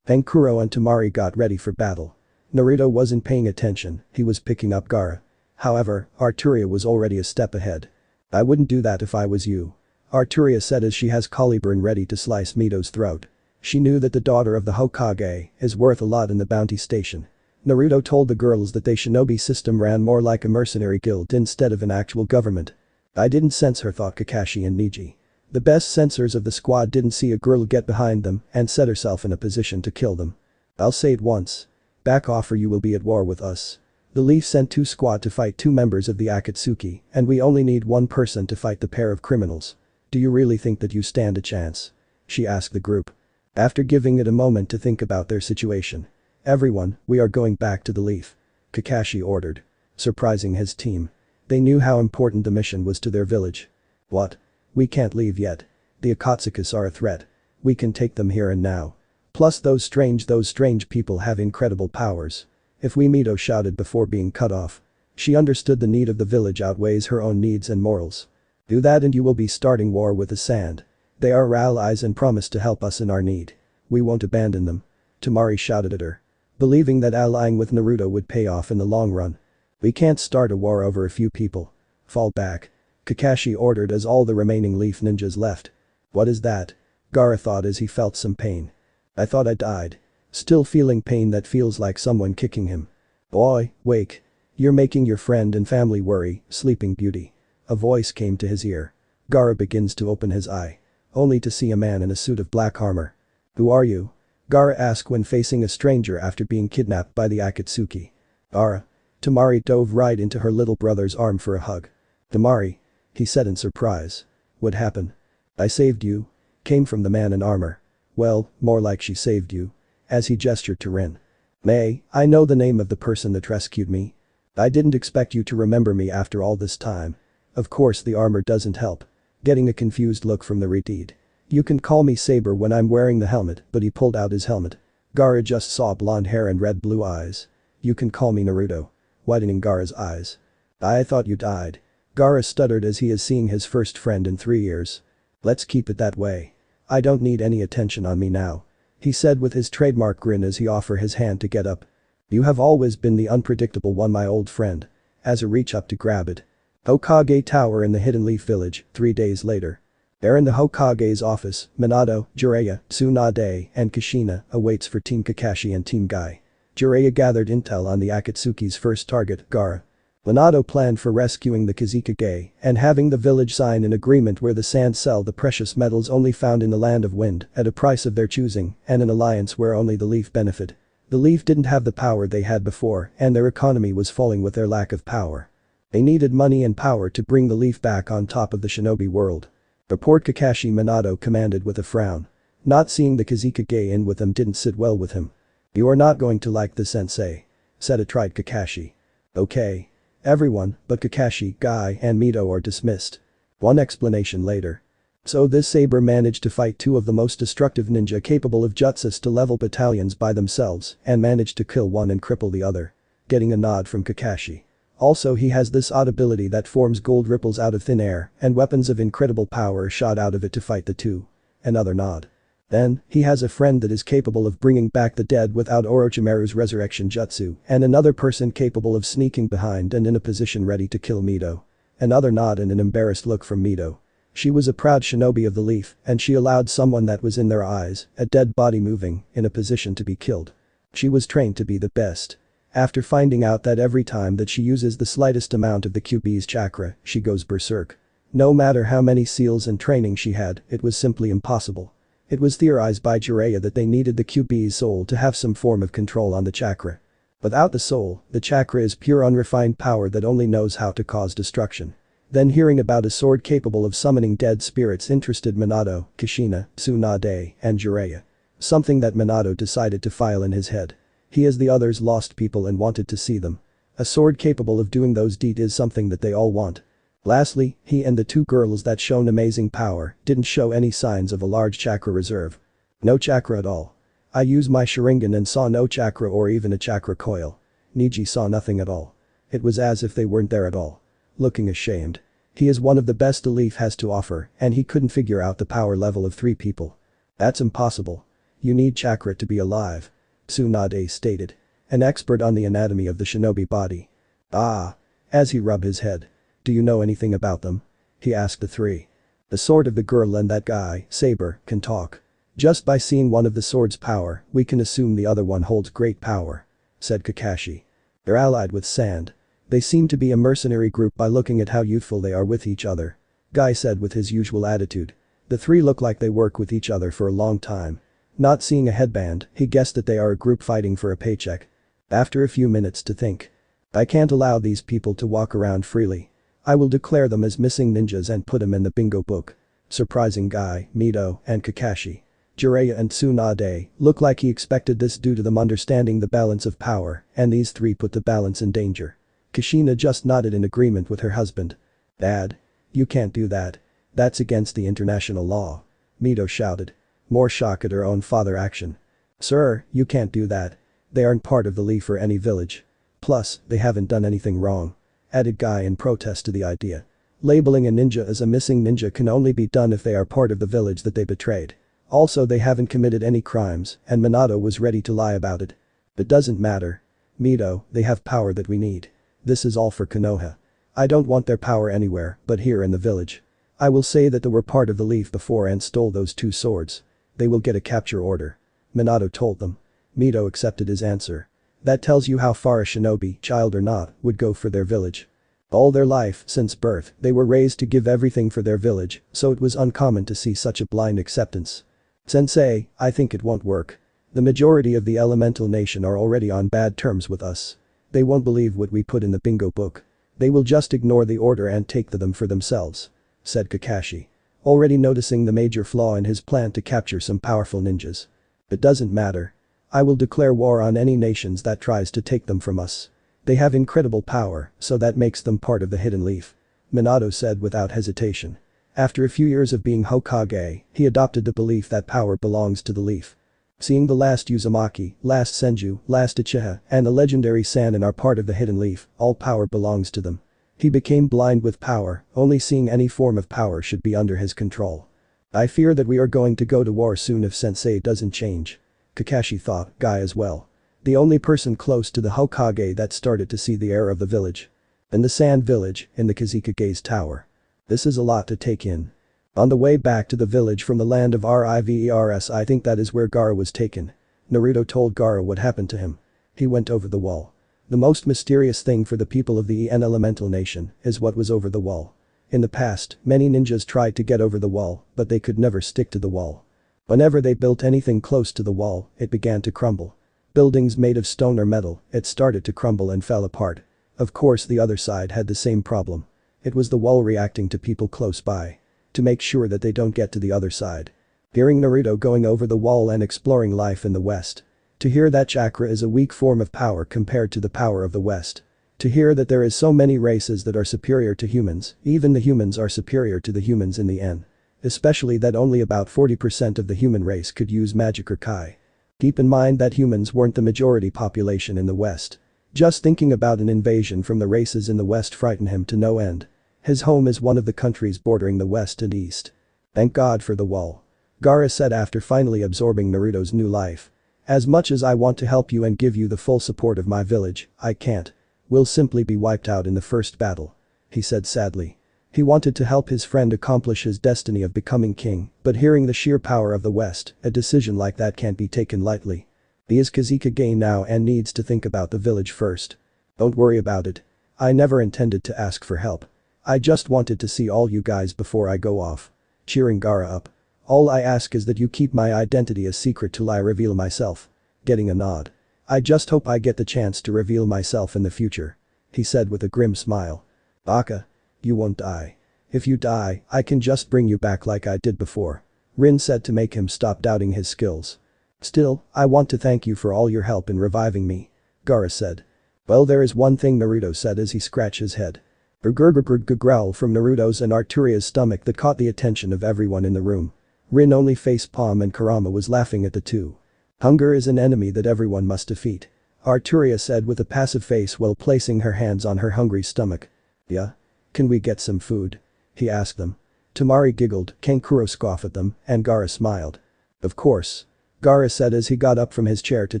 Kuro and Temari got ready for battle. Naruto wasn't paying attention, he was picking up Gaara. However, Arturia was already a step ahead. I wouldn't do that if I was you. Arturia said as she has Caliburn ready to slice Mito's throat. She knew that the daughter of the Hokage is worth a lot in the bounty station. Naruto told the girls that the shinobi system ran more like a mercenary guild instead of an actual government. I didn't sense her, thought Kakashi and Niji. The best sensors of the squad didn't see a girl get behind them and set herself in a position to kill them. I'll say it once. Back off or you will be at war with us. The Leaf sent 2 squad to fight 2 members of the Akatsuki and we only need 1 person to fight the pair of criminals. Do you really think that you stand a chance? She asked the group. After giving it a moment to think about their situation. Everyone, we are going back to the Leaf. Kakashi ordered. Surprising his team. They knew how important the mission was to their village. What? We can't leave yet. The Akatsuki are a threat. We can take them here and now. Plus those strange people have incredible powers. If we Mito shouted before being cut off. She understood the need of the village outweighs her own needs and morals. Do that and you will be starting war with the sand. They are our allies and promised to help us in our need. We won't abandon them. Temari shouted at her. Believing that allying with Naruto would pay off in the long run. We can't start a war over a few people. Fall back. Kakashi ordered as all the remaining Leaf ninjas left. What is that? Gaara thought as he felt some pain. I thought I died. Still feeling pain that feels like someone kicking him. Boy, wake. You're making your friend and family worry, Sleeping Beauty. A voice came to his ear. Gaara begins to open his eye. Only to see a man in a suit of black armor. Who are you? Gaara asked when facing a stranger after being kidnapped by the Akatsuki. Gaara. Temari dove right into her little brother's arm for a hug. Temari. He said in surprise. What happened? I saved you. Came from the man in armor. Well, more like she saved you. As he gestured to Rin. May, I know the name of the person that rescued me. I didn't expect you to remember me after all this time. Of course the armor doesn't help. Getting a confused look from the Redeed. You can call me Saber when I'm wearing the helmet, but he pulled out his helmet. Gaara just saw blonde hair and red blue eyes. You can call me Naruto. Widening Gaara's eyes. I thought you died. Gaara stuttered as he is seeing his first friend in 3 years. Let's keep it that way. I don't need any attention on me now. He said with his trademark grin as he offered his hand to get up. You have always been the unpredictable one, my old friend. As I reach up to grab it. Hokage Tower in the Hidden Leaf Village, 3 days later. There in the Hokage's office, Minato, Jiraiya, Tsunade, and Kushina awaits for Team Kakashi and Team Guy. Jiraiya gathered intel on the Akatsuki's first target, Gaara. Minato planned for rescuing the Kazekage and having the village sign an agreement where the sand sell the precious metals only found in the land of wind at a price of their choosing and an alliance where only the leaf benefit. The leaf didn't have the power they had before and their economy was falling with their lack of power. They needed money and power to bring the leaf back on top of the shinobi world. Report Kakashi, Minato commanded with a frown. Not seeing the Kazekage in with them didn't sit well with him. You are not going to like this, sensei, said a trite Kakashi. Okay. Everyone but Kakashi, Guy and Mito are dismissed. One explanation later. So this saber managed to fight two of the most destructive ninja capable of jutsus to level battalions by themselves and managed to kill one and cripple the other. Getting a nod from Kakashi. Also he has this odd ability that forms gold ripples out of thin air and weapons of incredible power are shot out of it to fight the two. Another nod. Then, he has a friend that is capable of bringing back the dead without Orochimaru's resurrection jutsu and another person capable of sneaking behind and in a position ready to kill Mito. Another nod and an embarrassed look from Mito. She was a proud shinobi of the leaf and she allowed someone that was in their eyes, a dead body moving, in a position to be killed. She was trained to be the best. After finding out that every time that she uses the slightest amount of the QB's chakra, she goes berserk. No matter how many seals and training she had, it was simply impossible. It was theorized by Jiraiya that they needed the QB's soul to have some form of control on the chakra. Without the soul, the chakra is pure unrefined power that only knows how to cause destruction. Then hearing about a sword capable of summoning dead spirits interested Minato, Kushina, Tsunade, and Jiraiya. Something that Minato decided to file in his head. He as the others lost people and wanted to see them. A sword capable of doing those deeds is something that they all want. Lastly, he and the two girls that shown amazing power didn't show any signs of a large chakra reserve. No chakra at all. I used my Sharingan and saw no chakra or even a chakra coil. Niji saw nothing at all. It was as if they weren't there at all. Looking ashamed. He is one of the best the leaf has to offer and he couldn't figure out the power level of 3 people. That's impossible. You need chakra to be alive. Tsunade stated. An expert on the anatomy of the shinobi body. Ah. As he rubbed his head. Do you know anything about them? He asked the 3. The sword of the girl and that guy, Saber, can talk. Just by seeing one of the sword's power, we can assume the other one holds great power, said Kakashi. They're allied with Sand. They seem to be a mercenary group by looking at how youthful they are with each other. Guy said with his usual attitude. The 3 look like they work with each other for a long time. Not seeing a headband, he guessed that they are a group fighting for a paycheck. After a few minutes to think. I can't allow these people to walk around freely. I will declare them as missing ninjas and put them in the bingo book. Surprising Guy, Mito, and Kakashi. Jiraiya and Tsunade look like he expected this due to them understanding the balance of power and these 3 put the balance in danger. Kushina just nodded in agreement with her husband. Dad. You can't do that. That's against the international law. Mito shouted. More shock at her own father action. Sir, you can't do that. They aren't part of the leaf or any village. Plus, they haven't done anything wrong. Added Guy in protest to the idea. Labeling a ninja as a missing ninja can only be done if they are part of the village that they betrayed. Also they haven't committed any crimes and Minato was ready to lie about it. It doesn't matter. Mito, they have power that we need. This is all for Konoha. I don't want their power anywhere but here in the village. I will say that they were part of the leaf before and stole those 2 swords. They will get a capture order. Minato told them. Mito accepted his answer. That tells you how far a shinobi, child or not, would go for their village. All their life, since birth, they were raised to give everything for their village, so it was uncommon to see such a blind acceptance. Sensei, I think it won't work. The majority of the elemental nation are already on bad terms with us. They won't believe what we put in the bingo book. They will just ignore the order and take them for themselves, said Kakashi. Already noticing the major flaw in his plan to capture some powerful ninjas. It doesn't matter. I will declare war on any nations that tries to take them from us. They have incredible power, so that makes them part of the hidden leaf. Minato said without hesitation. After a few years of being Hokage, he adopted the belief that power belongs to the leaf. Seeing the last Uzumaki, last Senju, last Uchiha, and the legendary Sannin are part of the hidden leaf, all power belongs to them. He became blind with power, only seeing any form of power should be under his control. I fear that we are going to go to war soon if Sensei doesn't change. Kakashi thought, Guy as well. The only person close to the Hokage that started to see the error of the village. In the Sand Village, in the Kazekage's tower. This is a lot to take in. On the way back to the village from the land of Rivers, I think that is where Gaara was taken. Naruto told Gaara what happened to him. He went over the wall. The most mysterious thing for the people of the En Elemental Nation is what was over the wall. In the past, many ninjas tried to get over the wall, but they could never stick to the wall. Whenever they built anything close to the wall, it began to crumble. Buildings made of stone or metal, it started to crumble and fell apart. Of course the other side had the same problem. It was the wall reacting to people close by. To make sure that they don't get to the other side. Hearing Naruto going over the wall and exploring life in the West. To hear that chakra is a weak form of power compared to the power of the West. To hear that there is so many races that are superior to humans, even the humans are superior to the humans in the end. Especially that only about 40% of the human race could use magic or kai. Keep in mind that humans weren't the majority population in the West. Just thinking about an invasion from the races in the West frightened him to no end. His home is one of the countries bordering the West and East. Thank God for the wall. Gaara said after finally absorbing Naruto's new life. As much as I want to help you and give you the full support of my village, I can't. We'll simply be wiped out in the first battle. He said sadly. He wanted to help his friend accomplish his destiny of becoming king, but hearing the sheer power of the West, a decision like that can't be taken lightly. He is Kazekage now and needs to think about the village first. Don't worry about it. I never intended to ask for help. I just wanted to see all you guys before I go off. Cheering Gaara up. All I ask is that you keep my identity a secret till I reveal myself. Getting a nod. I just hope I get the chance to reveal myself in the future. He said with a grim smile. Baka. You won't die. If you die, I can just bring you back like I did before. Rin said to make him stop doubting his skills. Still, I want to thank you for all your help in reviving me. Gaara said. Well, there is one thing, Naruto said as he scratched his head. A growl from Naruto's and Arturia's stomach that caught the attention of everyone in the room. Rin only facepalm and Kurama was laughing at the two. Hunger is an enemy that everyone must defeat. Arturia said with a passive face while placing her hands on her hungry stomach. Yeah? Can we get some food? He asked them. Tamari giggled, Kankuro scoffed at them, and Gaara smiled. Of course. Gaara said as he got up from his chair to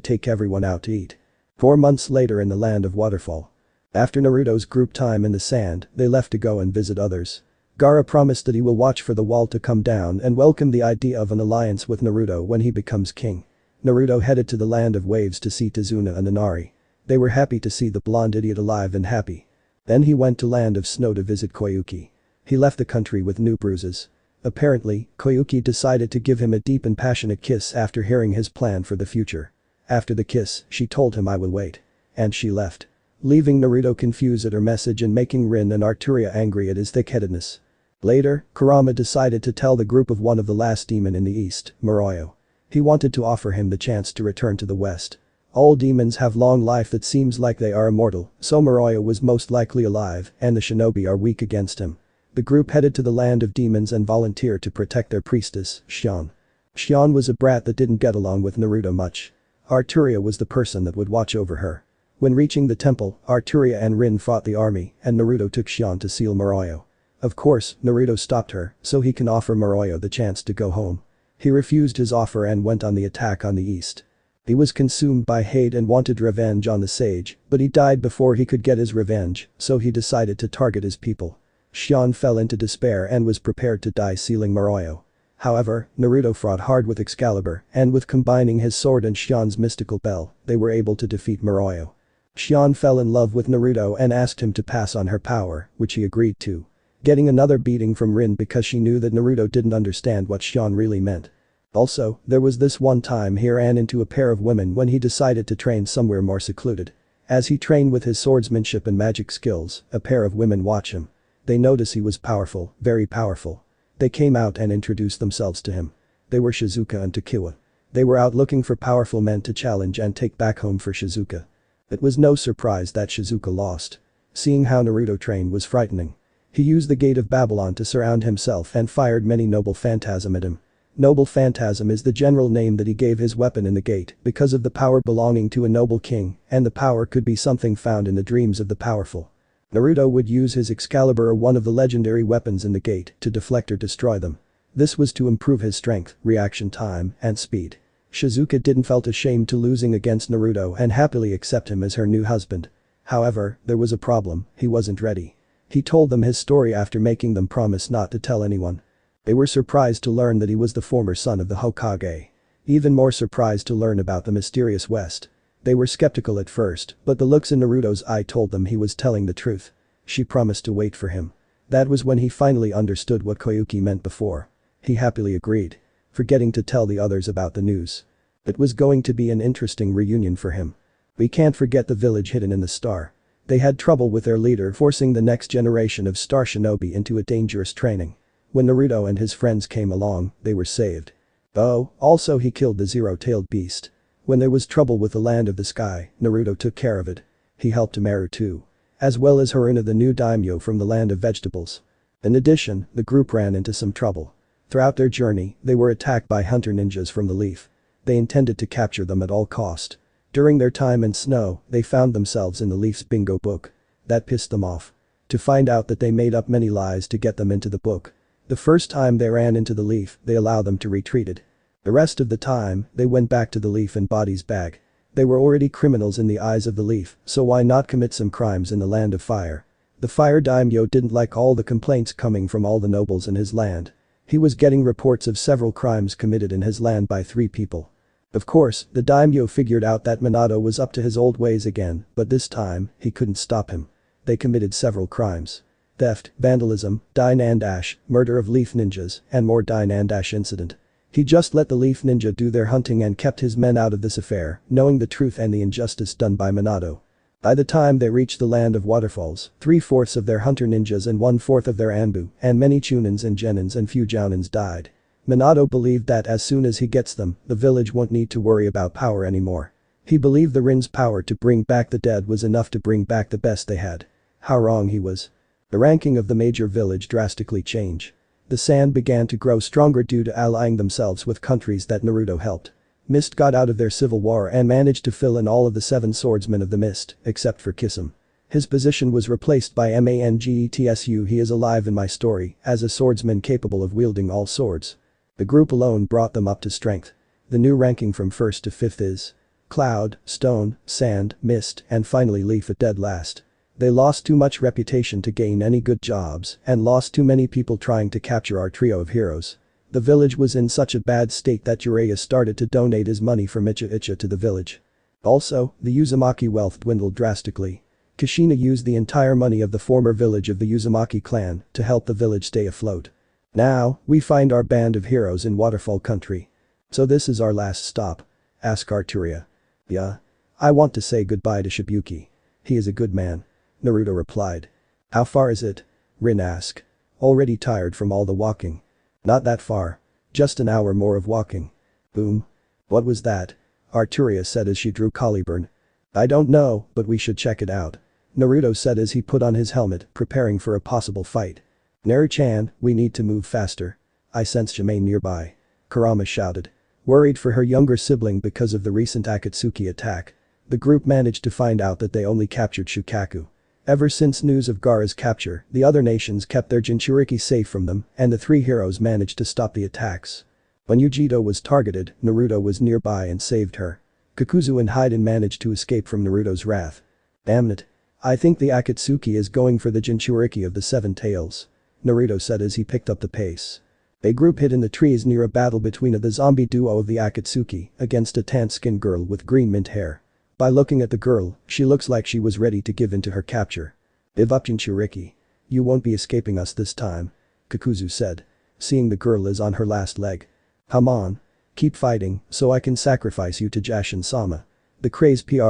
take everyone out to eat. 4 months later in the land of Waterfall. After Naruto's group time in the sand, they left to go and visit others. Gaara promised that he will watch for the wall to come down and welcome the idea of an alliance with Naruto when he becomes king. Naruto headed to the land of waves to see Tazuna and Inari. They were happy to see the blonde idiot alive and happy. Then he went to land of snow to visit Koyuki. He left the country with new bruises. Apparently, Koyuki decided to give him a deep and passionate kiss after hearing his plan for the future. After the kiss, she told him I will wait. And she left. Leaving Naruto confused at her message and making Rin and Arturia angry at his thick-headedness. Later, Kurama decided to tell the group of one of the last demon in the east, Moroyo. He wanted to offer him the chance to return to the west. All demons have long life that seems like they are immortal, so Moroyo was most likely alive and the shinobi are weak against him. The group headed to the land of demons and volunteered to protect their priestess, Shion. Shion was a brat that didn't get along with Naruto much. Arturia was the person that would watch over her. When reaching the temple, Arturia and Rin fought the army and Naruto took Shion to seal Moroyo. Of course, Naruto stopped her so he can offer Moroyo the chance to go home. He refused his offer and went on the attack on the east. He was consumed by hate and wanted revenge on the sage, but he died before he could get his revenge, so he decided to target his people. Shion fell into despair and was prepared to die sealing Moroyo. However, Naruto fought hard with Excalibur, and with combining his sword and Shion's mystical bell, they were able to defeat Moroyo. Shion fell in love with Naruto and asked him to pass on her power, which he agreed to. Getting another beating from Rin because she knew that Naruto didn't understand what Shion really meant. Also, there was this one time he ran into a pair of women when he decided to train somewhere more secluded. As he trained with his swordsmanship and magic skills, a pair of women watched him. They noticed he was powerful, very powerful. They came out and introduced themselves to him. They were Shizuka and Takiwa. They were out looking for powerful men to challenge and take back home for Shizuka. It was no surprise that Shizuka lost. Seeing how Naruto trained was frightening. He used the Gate of Babylon to surround himself and fired many Noble Phantasm at him. Noble Phantasm is the general name that he gave his weapon in the gate because of the power belonging to a noble king, and the power could be something found in the dreams of the powerful. Naruto would use his Excalibur or one of the legendary weapons in the gate to deflect or destroy them. This was to improve his strength, reaction time, and speed. Shizuka didn't felt ashamed to losing against Naruto and happily accept him as her new husband. However, there was a problem, he wasn't ready. He told them his story after making them promise not to tell anyone. They were surprised to learn that he was the former son of the Hokage. Even more surprised to learn about the mysterious West. They were skeptical at first, but the looks in Naruto's eye told them he was telling the truth. She promised to wait for him. That was when he finally understood what Koyuki meant before. He happily agreed, forgetting to tell the others about the news. It was going to be an interesting reunion for him. We can't forget the village hidden in the star. They had trouble with their leader forcing the next generation of star shinobi into a dangerous training. When Naruto and his friends came along, they were saved. Oh, also he killed the zero-tailed beast. When there was trouble with the land of the sky, Naruto took care of it. He helped Amaru too. As well as Haruna, the new daimyo from the land of vegetables. In addition, the group ran into some trouble. Throughout their journey, they were attacked by hunter ninjas from the leaf. They intended to capture them at all cost. During their time in snow, they found themselves in the leaf's bingo book. That pissed them off. To find out that they made up many lies to get them into the book. The first time they ran into the leaf, they allowed them to retreated. The rest of the time, they went back to the leaf and body's bag. They were already criminals in the eyes of the leaf, so why not commit some crimes in the land of fire? The fire daimyo didn't like all the complaints coming from all the nobles in his land. He was getting reports of several crimes committed in his land by 3 people. Of course, the daimyo figured out that Minato was up to his old ways again, but this time, he couldn't stop him. They committed several crimes. Theft, vandalism, dine-and-dash, murder of leaf ninjas, and more dine-and-dash incident. He just let the leaf ninja do their hunting and kept his men out of this affair, knowing the truth and the injustice done by Minato. By the time they reached the land of waterfalls, 3/4 of their hunter ninjas and 1/4 of their anbu, and many chunins and genins and few jounins died. Minato believed that as soon as he gets them, the village won't need to worry about power anymore. He believed the Rin's power to bring back the dead was enough to bring back the best they had. How wrong he was. The ranking of the major village drastically changed. The sand began to grow stronger due to allying themselves with countries that Naruto helped. Mist got out of their civil war and managed to fill in all of the 7 swordsmen of the Mist, except for Kisum. His position was replaced by Mangetsu. He is alive in my story, as a swordsman capable of wielding all swords. The group alone brought them up to strength. The new ranking from 1st to 5th is Cloud, Stone, Sand, Mist, and finally Leaf at dead last. They lost too much reputation to gain any good jobs and lost too many people trying to capture our trio of heroes. The village was in such a bad state that Jiraiya started to donate his money from Icha to the village. Also, the Uzumaki wealth dwindled drastically. Kushina used the entire money of the former village of the Uzumaki clan to help the village stay afloat. Now, we find our band of heroes in Waterfall Country. So this is our last stop? Asked Arturia. Yeah. I want to say goodbye to Shibuki. He is a good man. Naruto replied. How far is it? Rin asked. Already tired from all the walking. Not that far. Just an hour more of walking. Boom. What was that? Arturia said as she drew Caliburn. I don't know, but we should check it out. Naruto said as he put on his helmet, preparing for a possible fight. Naru-chan, we need to move faster. I sense Shimane nearby. Kurama shouted. Worried for her younger sibling because of the recent Akatsuki attack. The group managed to find out that they only captured Shukaku. Ever since news of Gaara's capture, the other nations kept their Jinchuriki safe from them, and the 3 heroes managed to stop the attacks. When Yujito was targeted, Naruto was nearby and saved her. Kakuzu and Haiden managed to escape from Naruto's wrath. Damn it. I think the Akatsuki is going for the Jinchuriki of the 7 tails. Naruto said as he picked up the pace. A group hid in the trees near a battle between the zombie duo of the Akatsuki against a tan-skinned girl with green mint hair. By looking at the girl, she looks like she was ready to give in to her capture. Give up Jinchuriki. You won't be escaping us this time. Kakuzu said. Seeing the girl is on her last leg. Come on. Keep fighting, so I can sacrifice you to Jashin-sama. The crazed priest,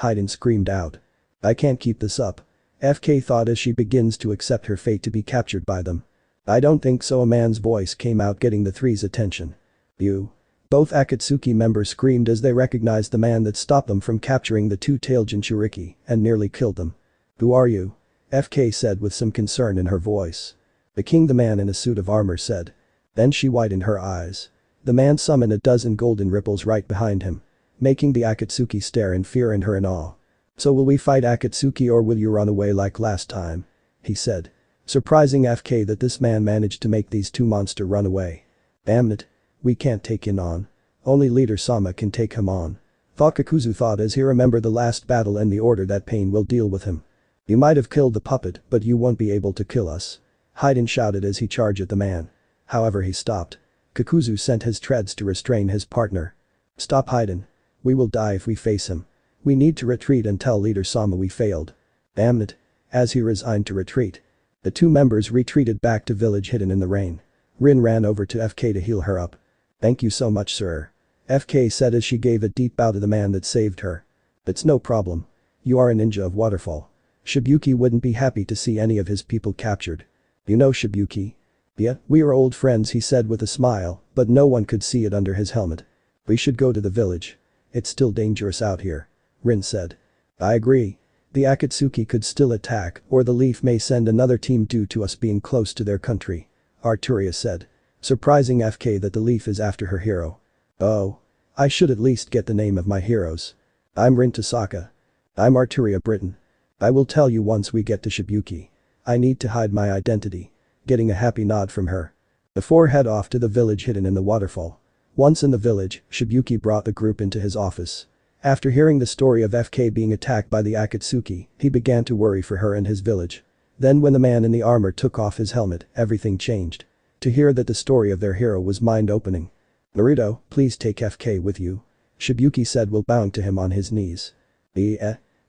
Haiden screamed out. I can't keep this up. FK thought as she begins to accept her fate to be captured by them. I don't think so. A man's voice came out getting the 3's attention. You. Both Akatsuki members screamed as they recognized the man that stopped them from capturing the 2-tailed Jinchuriki and nearly killed them. Who are you? FK said with some concern in her voice. The king, the man in a suit of armor said. Then she widened her eyes. The man summoned a dozen golden ripples right behind him, making the Akatsuki stare in fear and her in awe. So will we fight Akatsuki or will you run away like last time? He said. Surprising FK that this man managed to make these 2 monsters run away. Damn it. We can't take him on. Only Leader Sama can take him on. Kakuzu thought as he remembered the last battle and the order that Pain will deal with him. You might have killed the puppet, but you won't be able to kill us. Haiden shouted as he charged at the man. However, he stopped. Kakuzu sent his treads to restrain his partner. Stop, Haiden. We will die if we face him. We need to retreat and tell Leader Sama we failed. Damn it. As he resigned to retreat. The two members retreated back to village hidden in the rain. Rin ran over to FK to heal her up. Thank you so much, sir. FK said as she gave a deep bow to the man that saved her. It's no problem. You are a ninja of waterfall. Shibuki wouldn't be happy to see any of his people captured. You know Shibuki? Yeah, we are old friends, he said with a smile, but no one could see it under his helmet. We should go to the village. It's still dangerous out here. Rin said. I agree. The Akatsuki could still attack, or the Leaf may send another team due to us being close to their country. Arturia said. Surprising FK that the Leaf is after her hero. Oh. I should at least get the name of my heroes. I'm Rin Tasaka. I'm Arturia Britain. I will tell you once we get to Shibuki. I need to hide my identity. Getting a happy nod from her. The four head off to the village hidden in the waterfall. Once in the village, Shibuki brought the group into his office. After hearing the story of FK being attacked by the Akatsuki, he began to worry for her and his village. Then when the man in the armor took off his helmet, everything changed. To hear that the story of their hero was mind-opening. Naruto, please take FK with you. Shibuki said while bowing to him on his knees.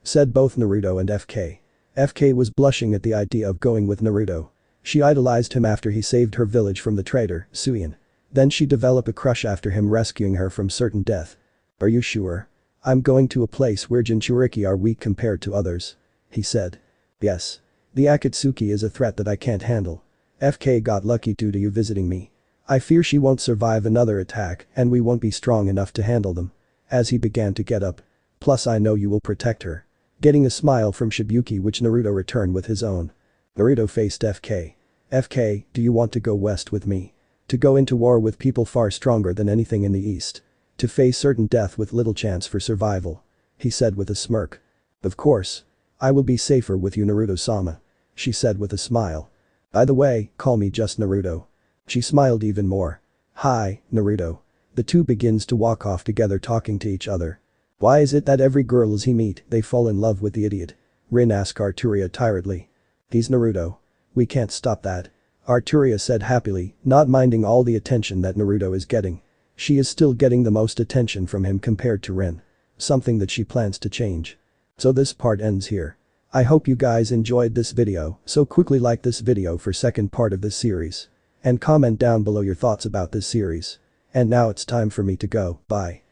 Said both Naruto and FK. FK was blushing at the idea of going with Naruto. She idolized him after he saved her village from the traitor, Suion. Then she developed a crush after him rescuing her from certain death. Are you sure? I'm going to a place where Jinchuriki are weak compared to others. He said. Yes. The Akatsuki is a threat that I can't handle. FK got lucky due to you visiting me. I fear she won't survive another attack and we won't be strong enough to handle them. As he began to get up. Plus I know you will protect her. Getting a smile from Shibuki which Naruto returned with his own. Naruto faced FK. FK, do you want to go west with me? To go into war with people far stronger than anything in the east. To face certain death with little chance for survival. He said with a smirk. Of course. I will be safer with you Naruto-sama. She said with a smile. By the way, call me just Naruto. She smiled even more. Hi, Naruto. The two begins to walk off together talking to each other. Why is it that every girl as he meet, they fall in love with the idiot? Rin asked Arturia tiredly. He's Naruto. We can't stop that. Arturia said happily, not minding all the attention that Naruto is getting. She is still getting the most attention from him compared to Rin. Something that she plans to change. So this part ends here. I hope you guys enjoyed this video, so quickly like this video for second part of this series. And comment down below your thoughts about this series. And now it's time for me to go, bye.